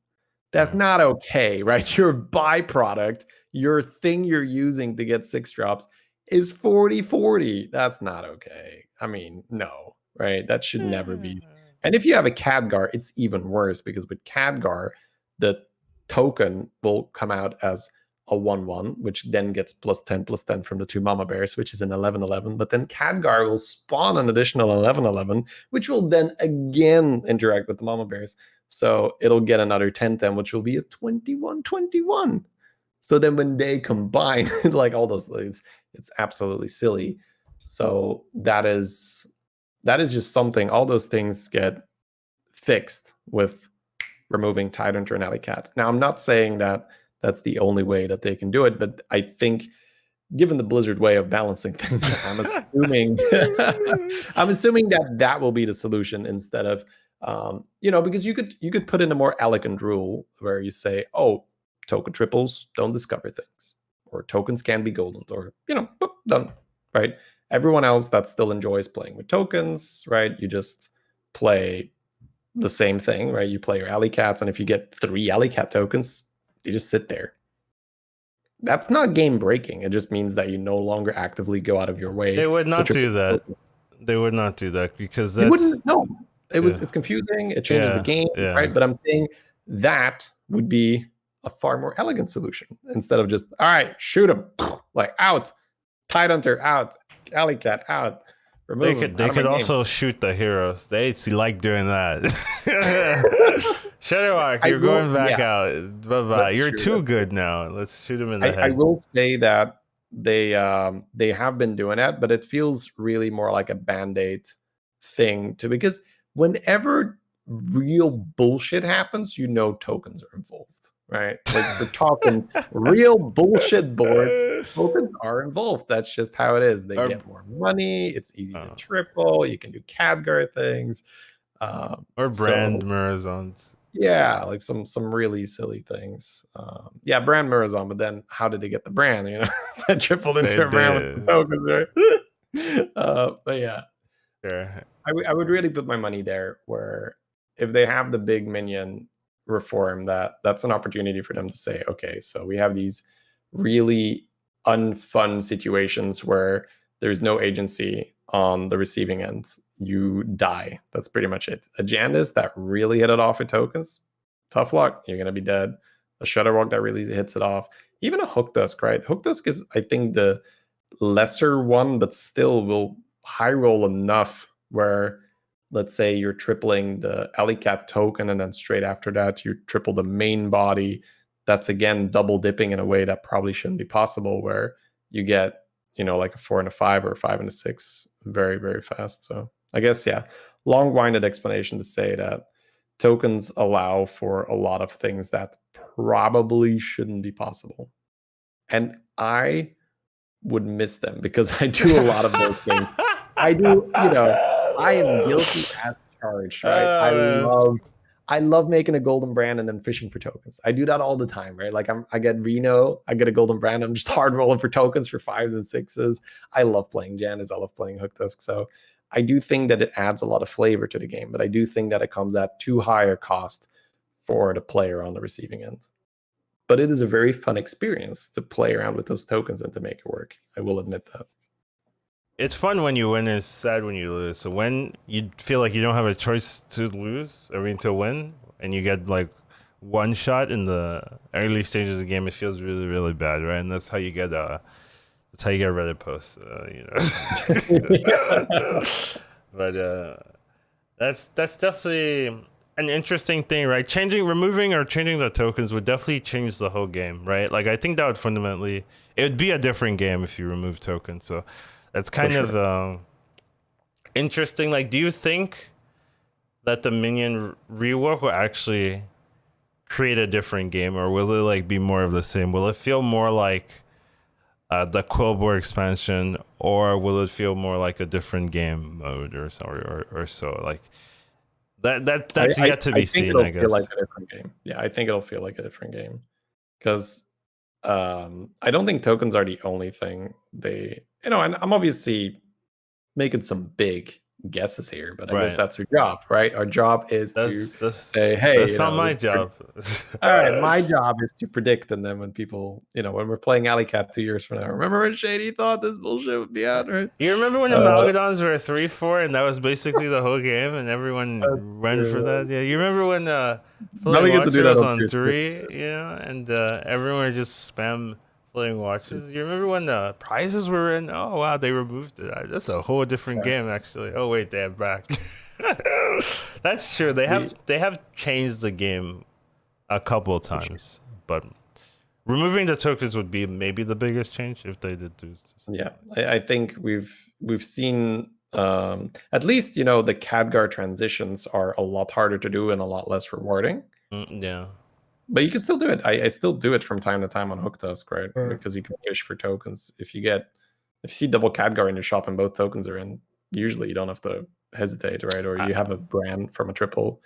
That's not okay, right? Your byproduct, your thing you're using to get 6 drops is 40/40. That's not okay. I mean, no, right? That should never be. And if you have a Khadgar, it's even worse, because with Khadgar, the token will come out as a 1/1, which then gets +10/+10 from the 2 Mama Bears, which is an 11/11. But then Khadgar will spawn an additional 11/11, which will then again interact with the Mama Bears. So it'll get another 10/10, which will be a 21/21. So then when they combine, like all those leads, it's absolutely silly. So that is just something. All those things get fixed with removing Tidehunter and Alley Cat. Now, I'm not saying that that's the only way that they can do it, but I think, given the Blizzard way of balancing things, I'm assuming that will be the solution, instead of because you could put in a more elegant rule where you say, oh, token triples don't discover things, or tokens can be golden, or boop, done, right? Everyone else that still enjoys playing with tokens, right? You just play the same thing, right? You play your Alley Cats, and if you get 3 Alley Cat tokens, you just sit there. That's not game breaking. It just means that you no longer actively go out of your way. They would not do that. They would not do that, because that's... They wouldn't. No, it's confusing. It changes the game, right? But I'm saying that would be a far more elegant solution, instead of just, all right, shoot him, like, out, Tidehunter out, Alley Cat out. They could also shoot the heroes. They like doing that. Shudderwock, you're going back out. Bye-bye. You're too good now. Let's shoot him in the head. I will say that they have been doing that, but it feels really more like a Band-Aid thing too, because whenever real bullshit happens, tokens are involved, right? Like, we're talking real bullshit boards, tokens are involved. That's just how it is. They get more money. It's easy to triple. You can do Khadgar things. Or brand Mirazons. Yeah, like some really silly things. Brand Mirazon, but then how did they get the brand? So tripled into a brand with the tokens, right? But yeah. Sure. I would really put my money there, where if they have the big minion reform, that's an opportunity for them to say, okay, so we have these really unfun situations where there's no agency on the receiving end. You die. That's pretty much it. A Jandice that really hit it off with tokens, tough luck. You're going to be dead. A Shudderwock that really hits it off. Even a Hook Dusk, right? Hook Dusk is, I think, the lesser one, but still will high roll enough where, let's say you're tripling the Alley Cat token, and then straight after that you triple the main body. That's again double dipping in a way that probably shouldn't be possible, where you get like a 4 and a 5 or a 5 and a 6 very, very fast. So I guess, long-winded explanation to say that tokens allow for a lot of things that probably shouldn't be possible, and I would miss them, because I do a lot of those things. I do, I am guilty as charged, right? I love making a golden brand and then fishing for tokens. I do that all the time, right? Like, I get Reno, I get a golden brand, I'm just hard rolling for tokens for 5s and 6s. I love playing Jandice, I love playing Hook Dusk. So I do think that it adds a lot of flavor to the game, but I do think that it comes at too high a cost for the player on the receiving end. But it is a very fun experience to play around with those tokens and to make it work. I will admit that. It's fun when you win, and it's sad when you lose. So when you feel like you don't have a choice to lose, to win, and you get like one shot in the early stages of the game, it feels really, really bad, right? And that's how you get Reddit posts, But that's definitely an interesting thing, right? Removing or changing the tokens would definitely change the whole game, right? Like I think that would fundamentally, it would be a different game if you remove tokens. So that's kind of interesting. Like, do you think that the minion rework will actually create a different game, or will it like be more of the same? Will it feel more like the Quillboar expansion, or will it feel more like a different game mode or so? Or so like that's yet to be seen, I guess. Feel like a different game. Yeah, I think it'll feel like a different game because I don't think tokens are the only thing they. And I'm obviously making some big guesses here, but I guess Right. that's our job, right? Our job is to That's say, hey, that's not my job. All right, my job is to predict, and then when people, when we're playing Alley Cat 2 years from now, remember when Shady thought this bullshit would be out, right? You remember when the Battlegrounds were 3-4, and that was basically the whole game, and everyone ran for that? Yeah, you remember when Floating Watcher was on 3, and everyone would just spam Floating Watches? You remember when the prizes were in? Oh wow, they removed it. That's a whole different game, actually. Oh wait, they have back. That's true. They have changed the game a couple of times, but removing the tokens would be maybe the biggest change if they did do. Yeah, I think we've seen at least the Khadgar transitions are a lot harder to do and a lot less rewarding. Yeah, but you can still do it. I still do it from time to time on Hook Tusk, right? Because you can fish for tokens. If you see double Khadgar in your shop and both tokens are in, usually you don't have to hesitate, right? Or you have a brand from a triple.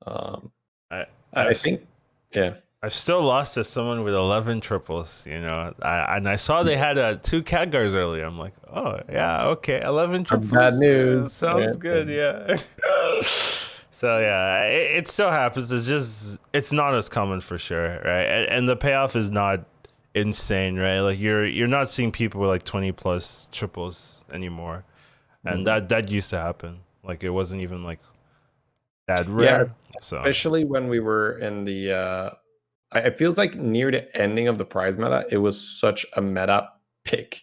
I think, yeah. I've still lost to someone with 11 triples, and I saw they had 2 Khadgars earlier. I'm like, oh yeah, okay, 11 triples. Bad news. Sounds good, yeah. So yeah, it still happens. It's not as common for sure, right? And the payoff is not insane, right? Like you're not seeing people with like 20 plus triples anymore, and that used to happen. Like it wasn't even like that rare. Yeah, especially when we were in the. It feels like near the ending of the prize meta, it was such a meta pick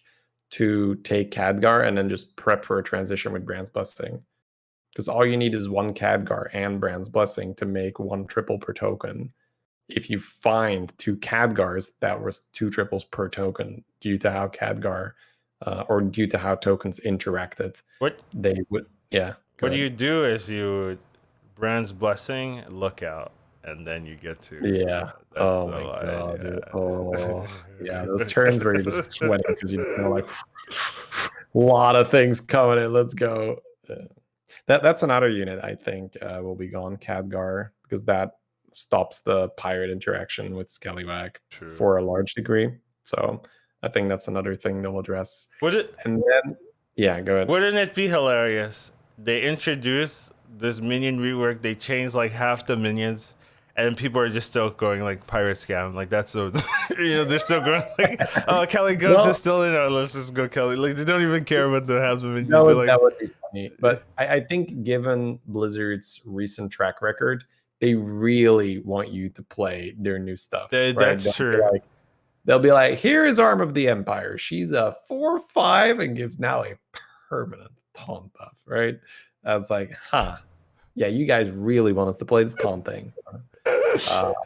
to take Khadgar and then just prep for a transition with Brand's Blessing. Because all you need is one Khadgar and Brand's Blessing to make 1 triple per token. If you find 2 Khadgars, that was 2 triples per token due to how Khadgar or due to how tokens interacted. What they would, yeah. What you do is you Brand's Blessing, Lookout, and then you get to oh my god. Yeah. Oh yeah, those turns where you're just sweating because you just know like a lot of things coming in. Let's go. That's another unit I think will be gone, Khadgar, because that stops the pirate interaction with Scallywag for a large degree. So I think that's another thing they'll address. Would it? And then go ahead. Wouldn't it be hilarious? They introduce this minion rework. They change like half the minions, and people are just still going like pirate scam. Like that's so they're still going like, oh, Kelly Ghost is still in. Let's just go Kelly. Like they don't even care about the half the minions. That would be funny. But I think given Blizzard's recent track record, they really want you to play their new stuff. That's true. They'll be like, here is Arm of the Empire. She's a 4/5 and gives now a permanent taunt buff, right? I was like, yeah, you guys really want us to play this taunt thing.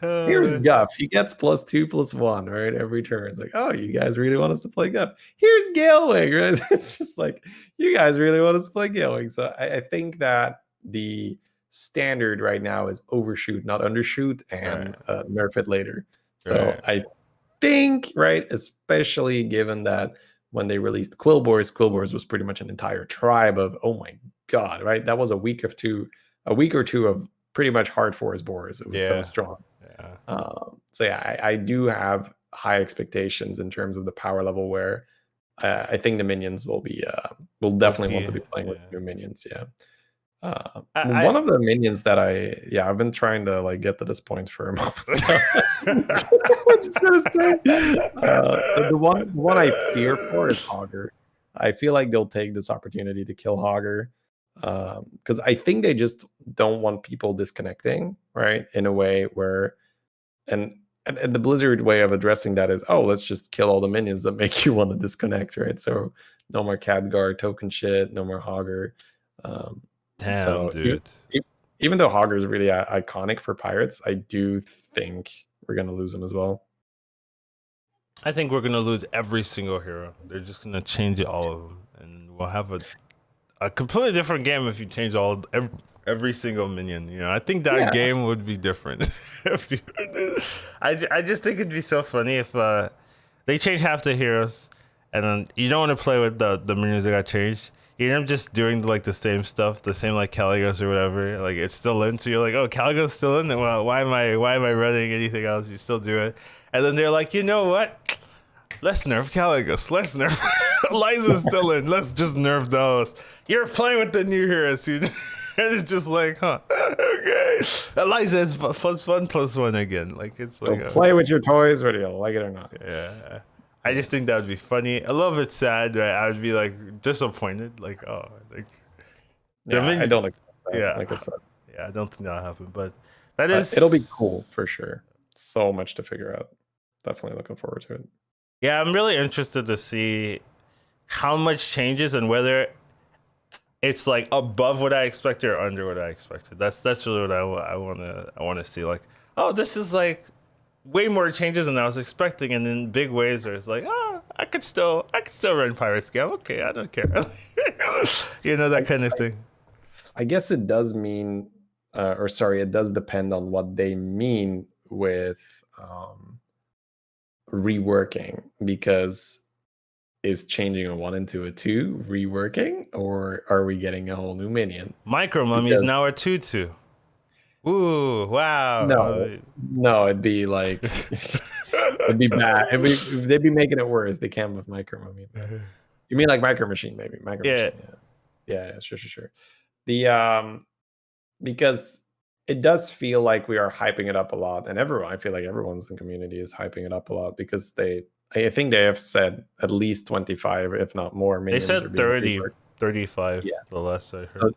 Here's Guff. He gets +2/+1, right? Every turn. It's like, oh, you guys really want us to play Guff. Here's Galewing, right? It's just like, you guys really want us to play Galewing. So I think that the standard right now is overshoot, not undershoot, and nerf it later. So I think, right, especially given that when they released Quillboars was pretty much an entire tribe of, oh my god, right? That was a week or two of pretty much hard forest boars. It was so strong. So yeah, I do have high expectations in terms of the power level where I think the minions will definitely want to be playing with new minions. Yeah. One of the minions that I've been trying to like get to this point for a moment. So I'm just gonna say the one I fear for is Hogger. I feel like they'll take this opportunity to kill Hogger because I think they just don't want people disconnecting, right? In a way where and the Blizzard way of addressing that is, oh, let's just kill all the minions that make you want to disconnect, right? So no more Khadgar token shit, no more Hogger. Um, Damn, so dude. even though Hogger is really iconic for pirates, I do think we're gonna lose him as well. I think we're gonna lose every single hero. They're just gonna change all of them, and we'll have a completely different game if you change every single minion. You know, I think that Yeah. game would be different. I just think it'd be so funny if they change half the heroes, and then you don't want to play with the minions that got changed. You end up just doing like the same stuff, the same like Caligos or whatever. Like it's still in, so you're like, oh, Caligos still in. Well, why am I running anything else? You still do it, and then they're like, you know what? Let's nerf Caligos. Let's nerf Eliza's still in. Let's just nerf those. You're playing with the new heroes, and it's just like, huh? Okay. Eliza is fun plus one again. Like it's like So play with your toys, whether you like it or not. Yeah. I just think that would be funny. A little bit sad, right? I would be like disappointed. Like, oh, like I don't expect that, yeah, like I said. Yeah, I don't think that'll happen, but that is it'll be cool for sure. So much to figure out. Definitely looking forward to it. Yeah, I'm really interested to see how much changes and whether it's like above what I expected or under what I expected. That's really what I want to see. Like, oh, this is like way more changes than I was expecting, and in big ways where it's like, oh, I could still run Pirates game. Okay, I don't care. You know, that kind of thing. I guess it does mean, it does depend on what they mean with reworking, because is changing a 1 into a 2 reworking, or are we getting a whole new minion? Micro Mummies now a 2/2. Ooh, wow. No, it'd be like it'd be bad. They'd be making it worse. They can't with Micro Mummy. You mean like Micro Machine, maybe? Micro Machine, yeah, sure. The because it does feel like we are hyping it up a lot, and I feel like everyone's in the community is hyping it up a lot, because I think they have said at least 25, if not more. They said 30, 35. Yeah, the less I heard. So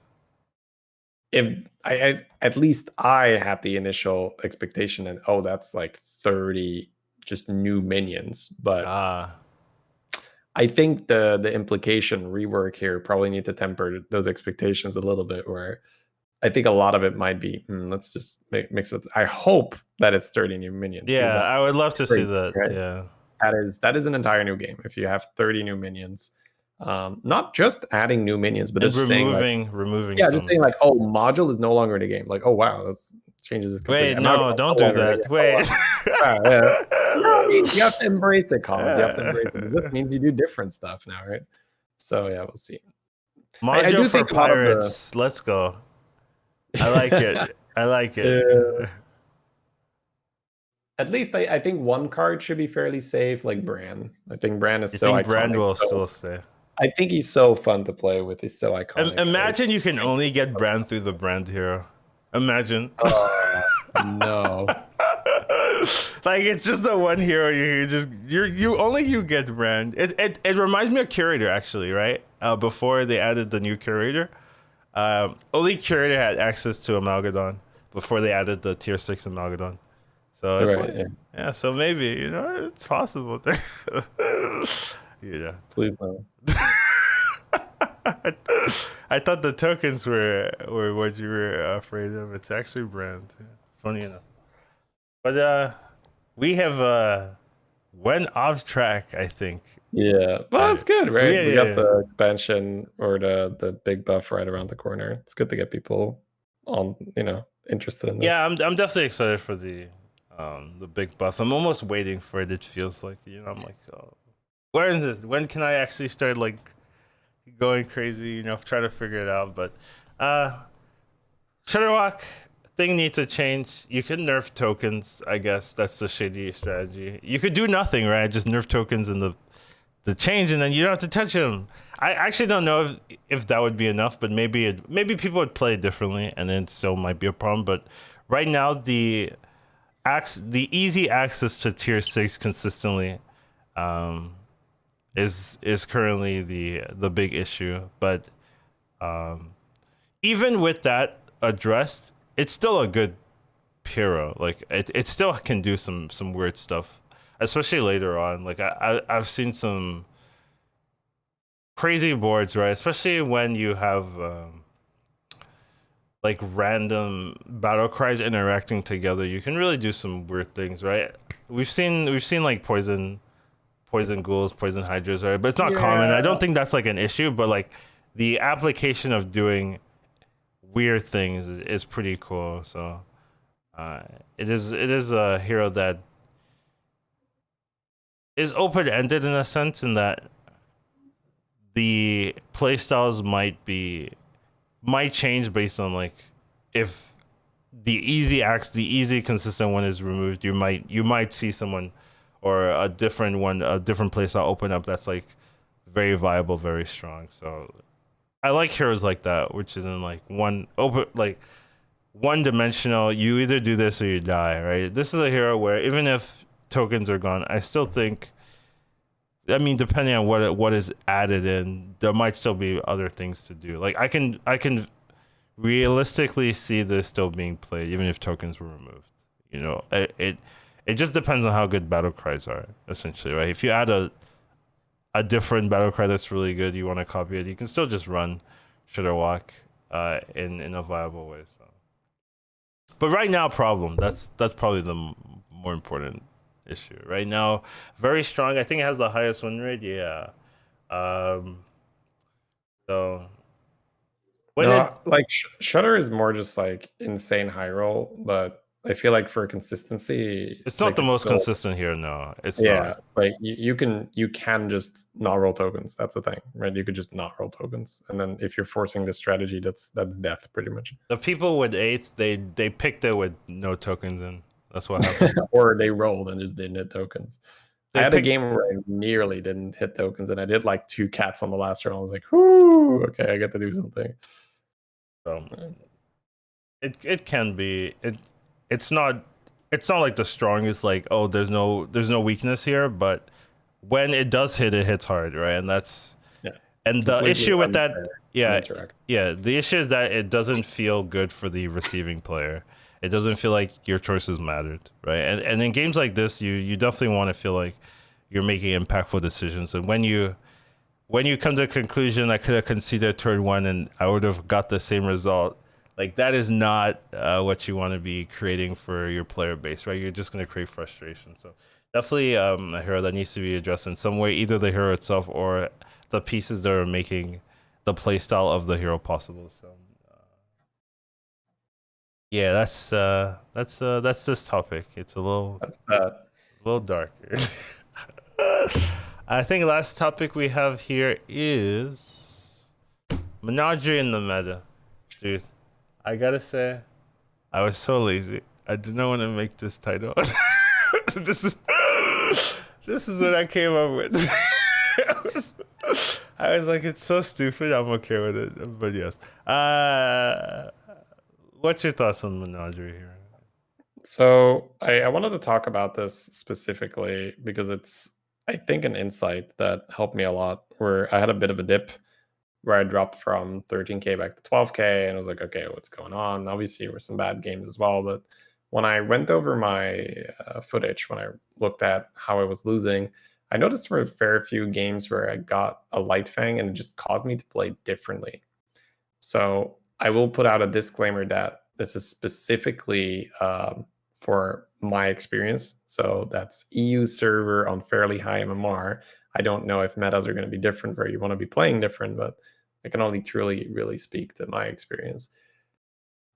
if I at least I had the initial expectation that, oh, that's like 30 just new minions, but I think the implication rework here probably need to temper those expectations a little bit, where I think a lot of it might be, let's just mix with. I hope that it's 30 new minions. Yeah, I would love to see that. Right? Yeah, that is an entire new game. If you have 30 new minions, not just adding new minions, but just removing. Yeah, just saying like, oh, module is no longer in the game. Like, oh wow, this changes it completely. Wait, no, don't do that. Wait. No, you have to embrace it, Collins. You have to embrace it. This means you do different stuff now, right? So yeah, we'll see. Module I do for think pirates. Let's go. I like it. I like it. At least I think one card should be fairly safe, like Bran. I think Bran is so iconic. Bran will still stay. I think he's so fun to play with. He's so iconic. Imagine you can only get Bran through the Brand hero. Imagine. No. Like it's just the one hero you get Bran. It reminds me of Curator actually, right? Before they added the new Curator. Only Curator had access to Amalgadon before they added the tier 6 Amalgadon. So it's right, yeah, so maybe, you know, it's possible. Yeah. Please no. I thought the tokens were what you were afraid of. It's actually Brand. Funny enough. But we have went off track, I think. Yeah, well, that's good, right? We got the expansion or the big buff right around the corner. It's good to get people on, interested in this. Yeah, I'm definitely excited for the big buff. I'm almost waiting for it. It feels like, I'm like, oh, where is this? When can I actually start like going crazy? Trying to figure it out. But Shudderwock thing needs to change. You can nerf tokens. I guess that's the shady strategy. You could do nothing, right? Just nerf tokens in the change, and then you don't have to touch them. I actually don't know if that would be enough, but maybe people would play it differently, and then it still might be a problem. But right now, the easy access to tier 6 consistently is currently the big issue. But even with that addressed, it's still a good hero. Like it still can do some weird stuff, especially later on. Like I've seen some crazy boards, right? Especially when you have like random battle cries interacting together. You can really do some weird things, right? We've seen like poison ghouls, poison hydras, right? But it's not common. I Yeah. don't think that's like an issue, but like the application of doing weird things is pretty cool. So uh, it is a hero that is open ended in a sense, in that the playstyles might change based on like if the easy consistent one is removed, you might see someone or a different one, a different playstyle open up that's like very viable, very strong. So I like heroes like that, which isn't like one dimensional. You either do this or you die, right? This is a hero where even if tokens are gone, I still think. I mean, depending on what is added in, there might still be other things to do. Like I can realistically see this still being played even if tokens were removed. You know, it just depends on how good battle cries are, essentially, right? If you add a different battle cry that's really good, you want to copy it, you can still just run Shudderwock in a viable way. So, but right now, problem that's probably the more important issue right now. Very strong. I think it has the highest win rate. Yeah. Um. So when it No, like Shutter is more just like insane high roll, but I feel like for consistency, it's not like the it's most still, consistent here. No, it's yeah, not. like you can just not roll tokens. That's the thing, right? You could just not roll tokens, and then if you're forcing this strategy, that's death pretty much. The people with eights, they picked it with no tokens in. That's what happened. Or they rolled and just didn't hit tokens. I They had a picked. game where I nearly didn't hit tokens, and I did like 2 cats on the last round. I was like, "Whoo, okay, I get to do something." It can be it's not it's not like the strongest, like, oh, there's no weakness here, but when it does hit, it hits hard, right? And that's Yeah, and the completely issue with that, unfair to yeah, interact. yeah, the issue is that it doesn't feel good for the receiving player. It doesn't feel like your choices mattered, right? And in games like this, you definitely want to feel like you're making impactful decisions. And when you come to the conclusion, I could have conceded turn one and I would have got the same result. Like that is not what you want to be creating for your player base, right? You're just going to create frustration. So definitely a hero that needs to be addressed in some way, either the hero itself or the pieces that are making the playstyle of the hero possible. So yeah, that's this topic. It's That's that. a little darker. I think last topic we have here is Menagerie in the meta. Dude, I gotta say, I was so lazy. I did not want to make this title. this is this is what I came up with. I was like, it's so stupid. I'm okay with it. But yes. What's your thoughts on Menagerie here? So I wanted to talk about this specifically because it's, I think, an insight that helped me a lot. Where I had a bit of a dip where I dropped from 13K back to 12K, and I was like, okay, what's going on? Obviously, there were some bad games as well, but when I went over my footage, when I looked at how I was losing, I noticed there were a fair few games where I got a light fang and it just caused me to play differently. So I will put out a disclaimer that this is specifically for my experience. So that's EU server on fairly high MMR. I don't know if metas are going to be different where you want to be playing different, but I can only truly, really speak to my experience.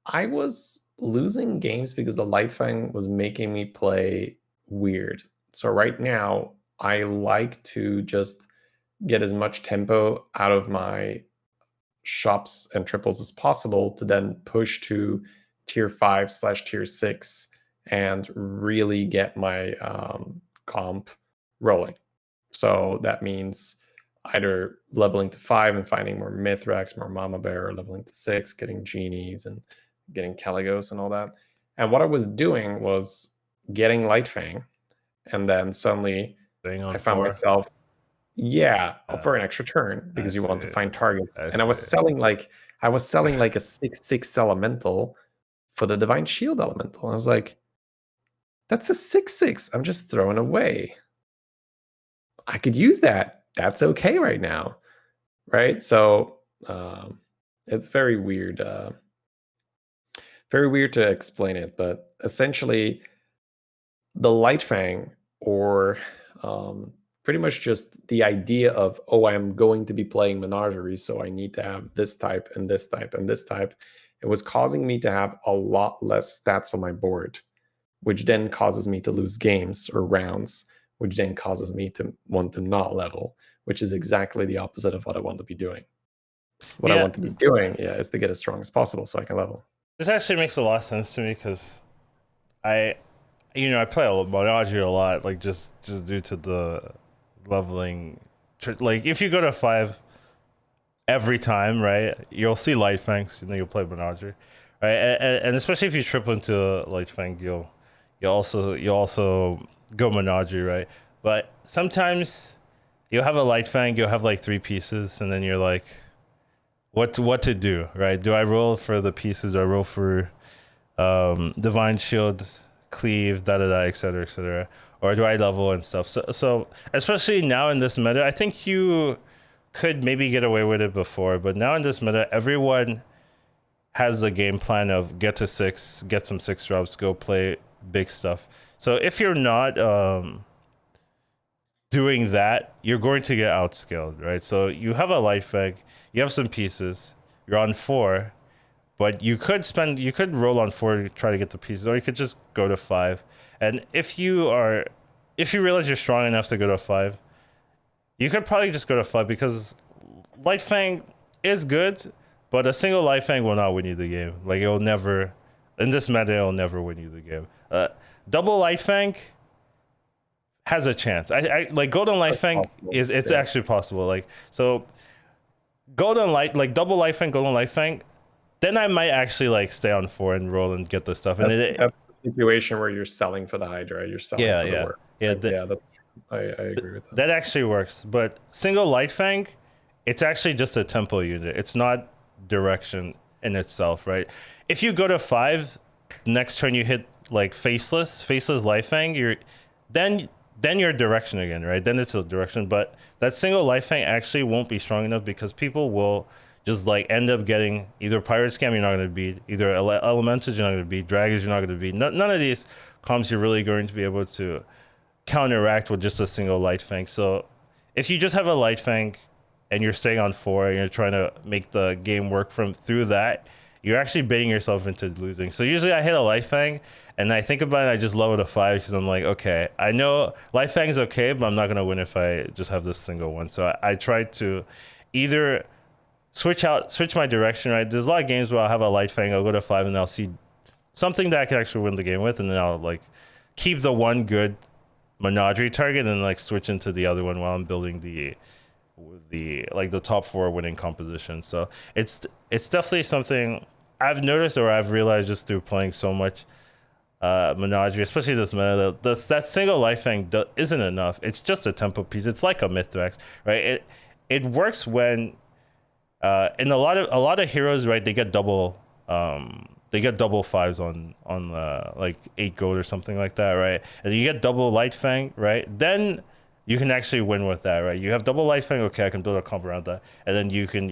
I was losing games because the Light Fang was making me play weird. So right now, I like to just get as much tempo out of my shops and triples as possible to then push to tier 5/tier 6 and really get my comp rolling. So that means either leveling to 5 and finding more Mithrax, more Mama Bear, or leveling to 6, getting Genies and getting Caligos and all that. And what I was doing was getting Lightfang, and then suddenly Staying on I found four. myself, yeah, for Uh, an extra turn I because you want to see. find targets. I And see. I was selling like a 6/6 elemental for the Divine Shield Elemental. I was like, that's a 6/6. I'm just throwing away. I could use that. That's okay right now, right? So it's very weird. Very weird to explain it, but essentially, the Light Fang, or pretty much just the idea of, oh, I'm going to be playing Menagerie, so I need to have this type and this type and this type. It was causing me to have a lot less stats on my board, which then causes me to lose games or rounds, which then causes me to want to not level, which is exactly the opposite of what I want to be doing. What I want to be doing, is to get as strong as possible so I can level. This actually makes a lot of sense to me because I play Menagerie a lot, like just due to the leveling. Like if you go to 5 every time, right, you'll see Light Fangs, and then you'll play Menagerie, right? And especially if you triple into Light Fang, you'll also go Menagerie, right? But sometimes you'll have a Light Fang, you'll have like 3 pieces, and then you're like, what to do, right? Do I roll for the pieces? Do I roll for Divine Shield, Cleave, etc., or do I level and stuff? So especially now in this meta, I think you could maybe get away with it before, but now in this meta, everyone has the game plan of get to 6, get some 6 drops, go play big stuff. So if you're not doing that, you're going to get outscaled, right? So you have a Light Fang, you have some pieces, you're on 4, but you could roll on 4 to try to get the pieces, or you could just go to 5. And if you realize you're strong enough to go to 5, you could probably just go to 5, because Light Fang is good, but a single Light Fang will not win you the game. Like, it'll never, in this meta, it'll never win you the game. Double Light Fang has a chance. I like Golden Light Fang is actually possible. Like, so Golden Light, like double Light Fang, Golden Light Fang, then I might actually like stay on 4 and roll and get the stuff. And that's the situation where you're selling for the Hydra, you're selling for the work. I agree with that. That actually works. But single Light Fang, it's actually just a tempo unit. It's not direction in itself, right? If you go to 5, next turn you hit like faceless Light Fang, then you're direction again, right? Then it's a direction. But that single Light Fang actually won't be strong enough, because people will just like end up getting either Pirate Scam you're not going to beat, either Elementals you're not going to beat, Dragons you're not going to beat. None of these comps you're really going to be able to counteract with just a single Light Fang. So if you just have a Light Fang and you're staying on 4 and you're trying to make the game work through that, you're actually baiting yourself into losing. So usually I hit a Light Fang and I think about it, I just level to 5, because I'm like, okay, I know Light Fang's okay, but I'm not going to win if I just have this single one. So I try to either switch my direction, right? There's a lot of games where I'll have a Light Fang, I'll go to 5, and I'll see something that I can actually win the game with, and then I'll like keep the one good Menagerie target and like switch into the other one while I'm building the top 4 winning composition. So it's definitely something I've noticed, or I've realized just through playing so much Menagerie, especially this meta, that single Light Fang isn't enough. It's just a tempo piece. It's like a Mithrax, right? It works when in a lot of heroes, right? They get double 5s on like 8 gold or something like that, right? And you get double Light Fang, right? Then you can actually win with that, right? You have double Light Fang, okay, I can build a comp around that, and then you can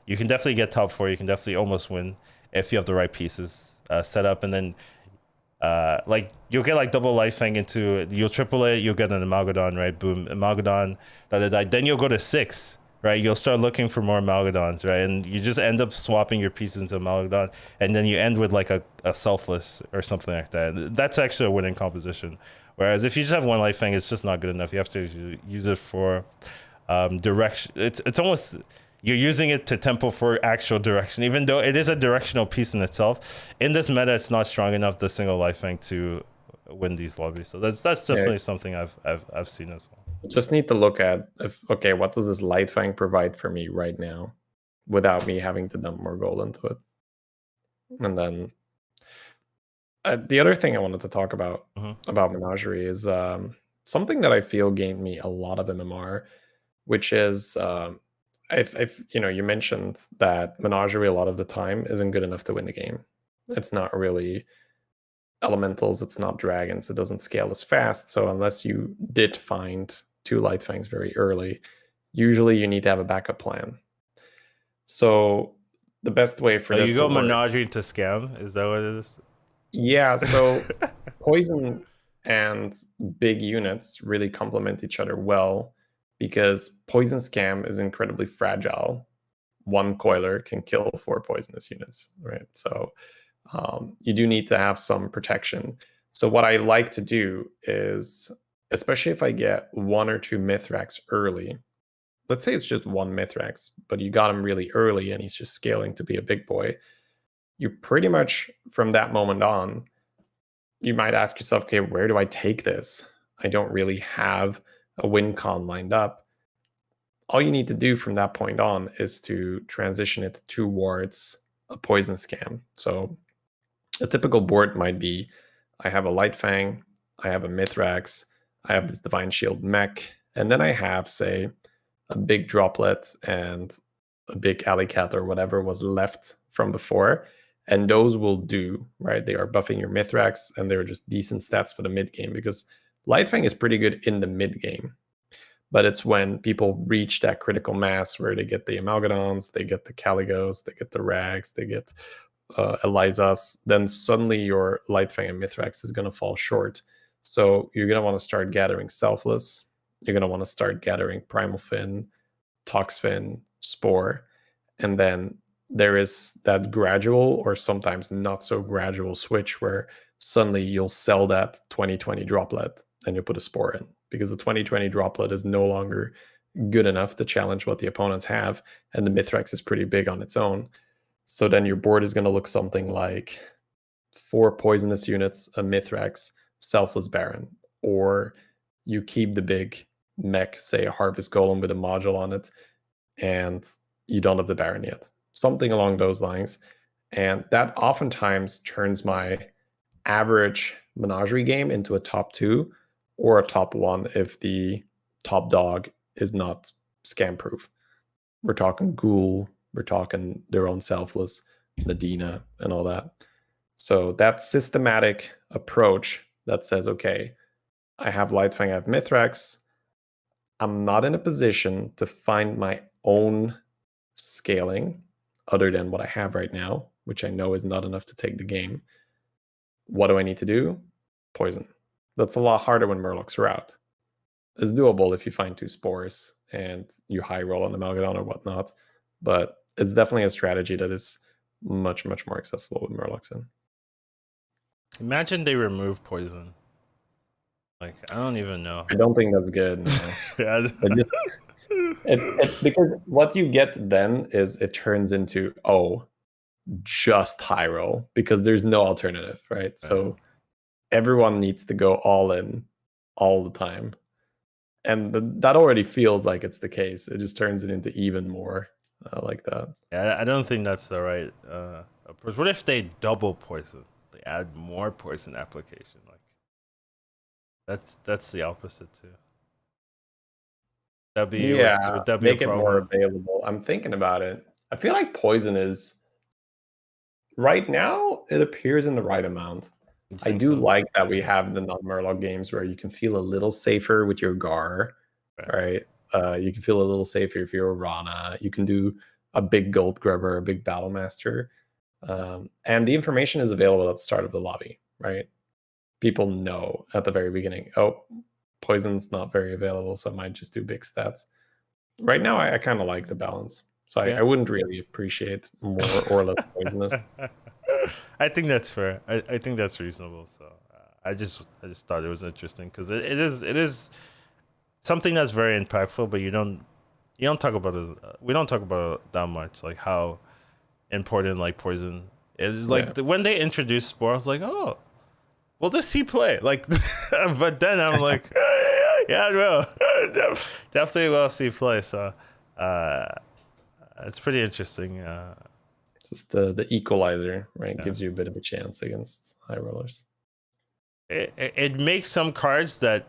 definitely get top 4. You can definitely almost win if you have the right pieces set up, and then like you'll get like double Light Fang you'll triple it, you'll get an Amalgadon, right? Boom, Amalgadon, then you'll go to 6. Right, you'll start looking for more Amalgadons, right? And you just end up swapping your pieces into Amalgadon, and then you end with like a Selfless or something like that. That's actually a winning composition. Whereas if you just have one Light Fang, it's just not good enough. You have to use it for direction. It's almost, you're using it to tempo for actual direction, even though it is a directional piece in itself. In this meta, it's not strong enough, the single Light Fang, to win these lobbies. So that's definitely something I've seen as well. Just need to look at what does this Light Fang provide for me right now without me having to dump more gold into it. And then the other thing I wanted to talk about Menagerie is something that I feel gained me a lot of MMR, which is you mentioned that Menagerie a lot of the time isn't good enough to win the game. It's not really elementals, it's not dragons, it doesn't scale as fast. So unless you did find 2 light fangs very early, usually you need to have a backup plan. So the best way for Oh, this you to go work, Menagerie to scam? Is that what it is? yeah, so poison and big units really complement each other well because poison scam is incredibly fragile. One coiler can kill 4 poisonous units, right? So you do need to have some protection. So what I like to do is, especially if I get 1 or 2 Mithrax early, let's say it's just 1 Mithrax, but you got him really early and he's just scaling to be a big boy, you pretty much from that moment on, you might ask yourself, okay, where do I take this? I don't really have a win con lined up. All you need to do from that point on is to transition it towards a poison scam. So a typical board might be I have a Light Fang, I have a Mithrax, I have this Divine Shield mech, and then I have, say, a big Droplet and a big Alley Cat or whatever was left from before. And those will do, right? They are buffing your Mithrax and they're just decent stats for the mid game because Light Fang is pretty good in the mid game. But it's when people reach that critical mass where they get the Amalgadons, they get the Caligos, they get the Rags, they get Elizas, then suddenly your Lightfang and Mithrax is going to fall short. So you're going to want to start gathering Selfless. You're going to want to start gathering Primal Fin, Toxfin, Spore. And then there is that gradual or sometimes not so gradual switch where suddenly you'll sell that 2020 droplet and you put a Spore in because the 2020 droplet is no longer good enough to challenge what the opponents have. And the Mithrax is pretty big on its own. So then your board is going to look something like 4 poisonous units, a Mithrax, Selfless Baron, or you keep the big mech, say a Harvest Golem with a module on it, and you don't have the Baron yet. Something along those lines. And that oftentimes turns my average Menagerie game into a top 2 or a top 1 if the top dog is not scam proof. We're talking Ghoul, we're talking their own Selfless, Nadina, and all that. So that systematic approach that says, okay, I have Lightfang, I have Mithrax. I'm not in a position to find my own scaling other than what I have right now, which I know is not enough to take the game. What do I need to do? Poison. That's a lot harder when Murlocs are out. It's doable if you find 2 spores and you high roll on Amalgadon or whatnot, but it's definitely a strategy that is much, much more accessible with Murlocs in. Imagine they remove poison. Like, I don't even know. I don't think that's good. No. Yeah. Because what you get then is it turns into, just high roll because there's no alternative, right? So everyone needs to go all in all the time. And that already feels like it's the case. It just turns it into even more like that. Yeah, I don't think that's the right approach. What if they double poison? They add more poison application. Like that's the opposite too. Would that be a make it more problem? available. I'm thinking about it. I feel like poison is right now. It appears in the right amount. You I think do so? like that we have the non-Murloc games where you can feel a little safer with your Gar, right? You can feel a little safer if you're a Rana. You can do a big Gold Grubber, a big Battle Master. And the information is available at the start of the lobby, right? People know at the very beginning, poison's not very available, so I might just do big stats. Right now, I kind of like the balance. So I wouldn't really appreciate more or less poisonous. I think that's fair. I think that's reasonable. So I just thought it was interesting because it is something that's very impactful, but you don't talk about it. We don't talk about it that much, like how important like poison is. Like when they introduced Spore, I was like, oh, we'll just see play. Like, but then I'm like, yeah, well, definitely will see play. So it's pretty interesting. Just the equalizer, right? Gives you a bit of a chance against high rollers. It makes some cards that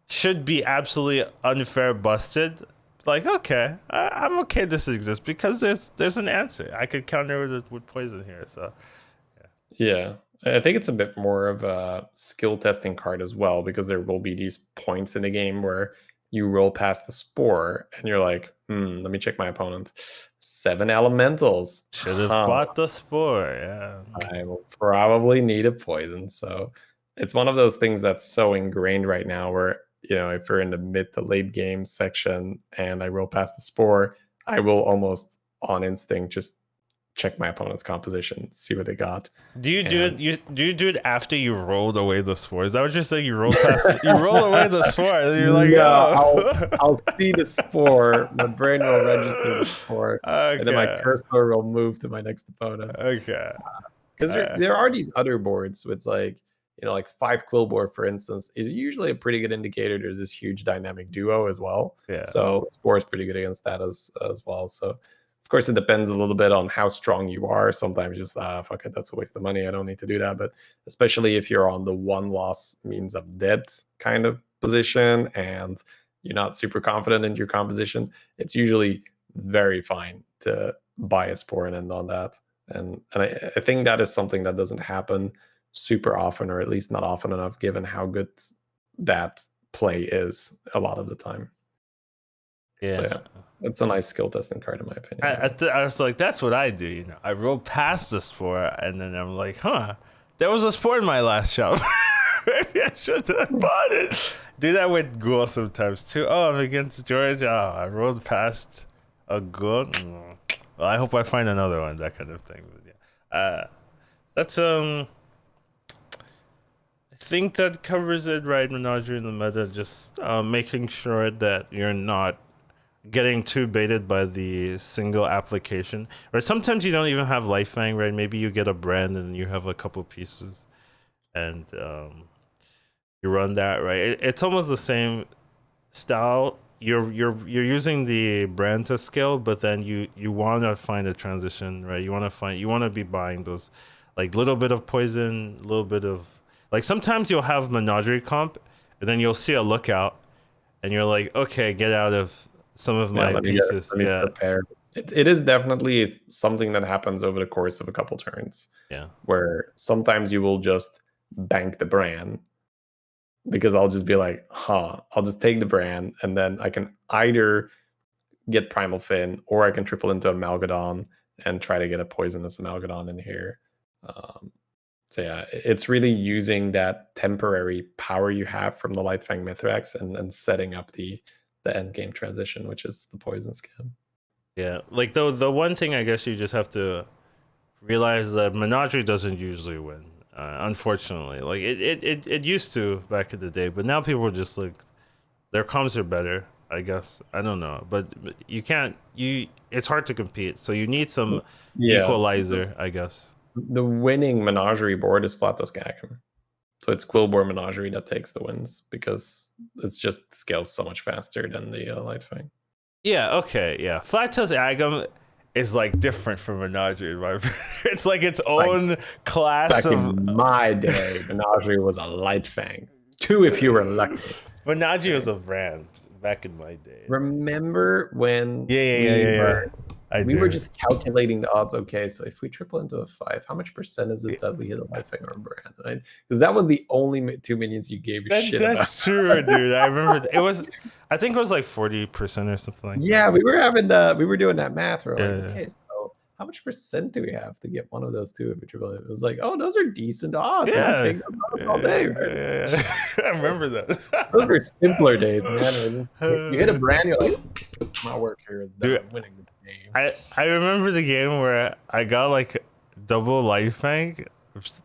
should be absolutely unfair busted. Like, okay, I'm okay this exists because there's an answer. I could counter with poison here. So Yeah. I think it's a bit more of a skill testing card as well, because there will be these points in the game where you roll past the spore and you're like, let me check my opponent. 7 elementals. Should have Huh. bought the spore. Yeah. I will probably need a poison. So it's one of those things that's so ingrained right now where, if we're in the mid to late game section and I roll past the spore, I will almost on instinct just check my opponent's composition, see what they got. Do you do And it? Do you do it after you rolled away the spore? Is that what you're saying? You roll past, you roll away the spore, and then you're like, no, oh. I'll see the spore. My brain will register the spore, and then my Okay. cursor will move to my next opponent. Okay. Because there are these other boards with like 5 Quillboard, for instance, is usually a pretty good indicator. There's this huge dynamic duo as well. Yeah. So Spore is pretty good against that as well. So of course it depends a little bit on how strong you are. Sometimes just fuck it, that's a waste of money. I don't need to do that. But especially if you're on the 1 loss means of dead kind of position and you're not super confident in your composition, it's usually very fine to buy a Spore and end on that. And I think that is something that doesn't happen super often, or at least not often enough, given how good that play is a lot of the time. So Yeah. yeah, it's a nice skill testing card in my opinion. I was like, that's what I do. I roll past the spore, and then I'm like, huh, there was a spore in my last shop. Maybe I should have bought it. Do that with ghoul sometimes too. Oh, I'm against George. Oh, I rolled past a ghoul. Well, I hope I find another one. That kind of thing. But yeah, that's I think that covers it, right? Menagerie in the meta, just making sure that you're not getting too baited by the single application. Right? Sometimes you don't even have Light Fang, right? Maybe you get a brand and you have a couple pieces, and you run that, right? It's almost the same style. You're using the brand to scale, but then you want to find a transition, right? You want to be buying those, like, little bit of poison, little bit of, like, sometimes you'll have Menagerie comp, and then you'll see a lookout, and you're like, okay, get out of some of my pieces. Let me prepare. It is definitely something that happens over the course of a couple turns. Yeah. Where sometimes you will just bank the brand, because I'll just be like, I'll just take the brand, and then I can either get Primal Fin, or I can triple into Amalgadon and try to get a poisonous Amalgadon in here. So yeah, it's really using that temporary power you have from the Lightfang Mithrax and setting up the end game transition, which is the poison scam. Yeah, like the one thing I guess you just have to realize that Menagerie doesn't usually win. Unfortunately, like it used to back in the day, but now people are just like, their comms are better. I guess I don't know, but you can't. It's hard to compete, so you need some equalizer, I guess. The winning Menagerie board is Flat Tusk Agam. So it's Quillboard Menagerie that takes the wins, because it's just scales so much faster than the Lightfang. Yeah, okay, yeah. Flat Tusk Agam is like different from Menagerie. It's like its own class back of. In my day, Menagerie was a Lightfang. 2 if you were lucky. Menagerie was a brand back in my day. Remember when we were just calculating the odds? Okay, so if we triple into a 5, how much percent is it that we hit a Lightfang or a brand, right? Because that was the only 2 minions you gave a shit about. That's true, dude. I remember it was, I think it was like 40% or something like that. Yeah, we were doing that math. We're like, okay, so how much percent do we have to get one of those 2 if we triple it? It was like, oh, those are decent odds. Yeah, we'll take them all day, right? Yeah. I remember that. Those were simpler days, man. You hit a brand, you're like, my work here is done. I'm winning the game. I remember the game where I got like double Lightfang.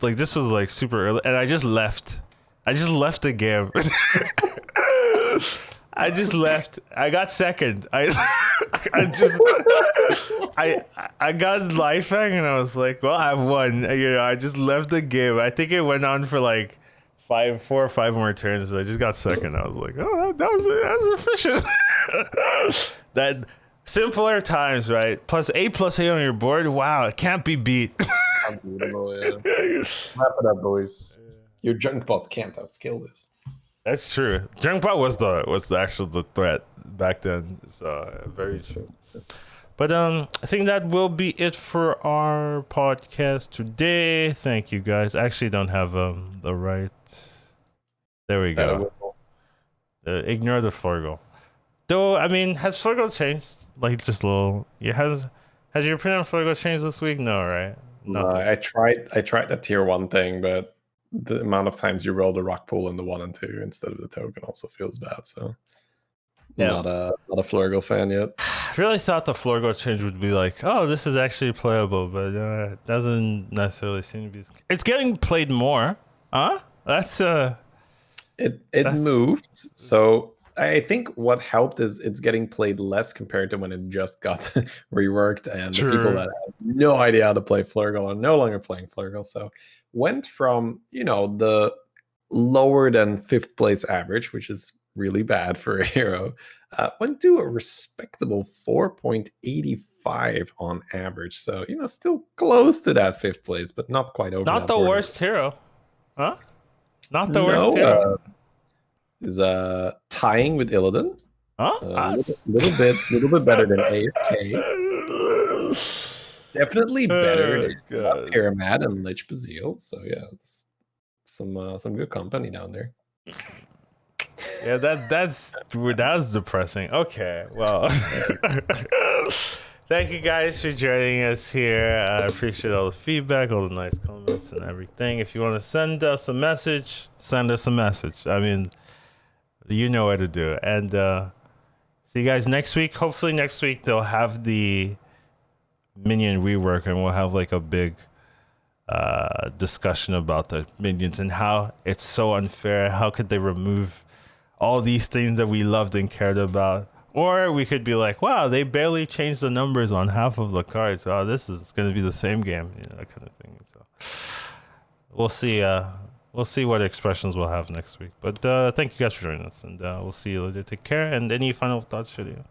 Like, this was like super early, and I just left. I just left the game. I just left. I got second. I got Lightfang, and I was like, well, I've won. I just left the game. I think it went on for like 4 or 5 more turns. So I just got second. I was like, oh, that was efficient. That simpler times, right? +8 on your board. Wow, it can't be beat. Unbelievable, yeah. Wrap it up, boys. Your junk bots can't outskill this. That's true. Junkbot was the actual threat back then. So very true. But I think that will be it for our podcast today. Thank you guys. I actually don't have the right. There we go. Ignore the Flurgle. Though I mean, has Flurgle changed? Like just a little. Yeah, has your opinion on Flurgle changed this week? No, right? No, I tried the tier 1 thing, but the amount of times you roll the rock pool in the 1 and 2 instead of the token also feels bad. So Yeah. not a Flurgle fan yet. I really thought the Flurgle change would be like, oh, this is actually playable, but it doesn't necessarily seem to be. It's getting played more, huh? That's It moved. So I think what helped is it's getting played less compared to when it just got reworked, and True. the people that have no idea how to play Flurgle are no longer playing Flurgle. So went from the lower than 5th place average, which is really bad for a hero, went to a respectable 4.85 on average. So still close to that 5th place, but not quite over. Not the worst hero, huh? Not the worst hero. Is tying with Illidan. Huh? A little bit better than AFK. Definitely better than Pyramid and Lich Bazil. So yeah, it's some good company down there. Yeah, that's depressing. Okay, well, thank you guys for joining us here. I appreciate all the feedback, all the nice comments, and everything. If you want to send us a message, send us a message. I mean, you know what to do. And see you guys next week. Hopefully next week they'll have the minion rework, and we'll have like a big discussion about the minions and how it's so unfair. How could they remove all these things that we loved and cared about? Or we could be like, wow, they barely changed the numbers on half of the cards. Oh, this is going to be the same game, that kind of thing. So we'll see. We'll see what expressions we'll have next week. But thank you guys for joining us, and we'll see you later. Take care. And any final thoughts, Shadia?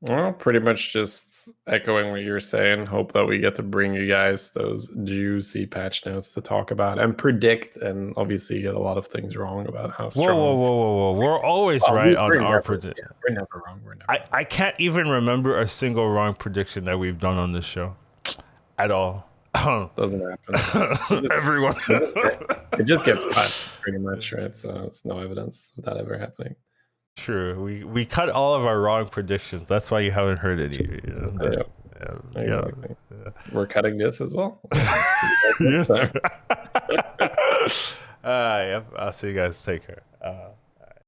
Well, pretty much just echoing what you're saying. Hope that we get to bring you guys those juicy patch notes to talk about and predict, and obviously get a lot of things wrong about how strong. Whoa. We're always right on our prediction. Yeah, we're never wrong. I can't even remember a single wrong prediction that we've done on this show at all. Doesn't happen. Everyone. It just gets cut pretty much, right? So it's no evidence of that ever happening. True. We cut all of our wrong predictions. That's why you haven't heard it here. Exactly. We're cutting this as well. Yep. I'll see you guys. Take care.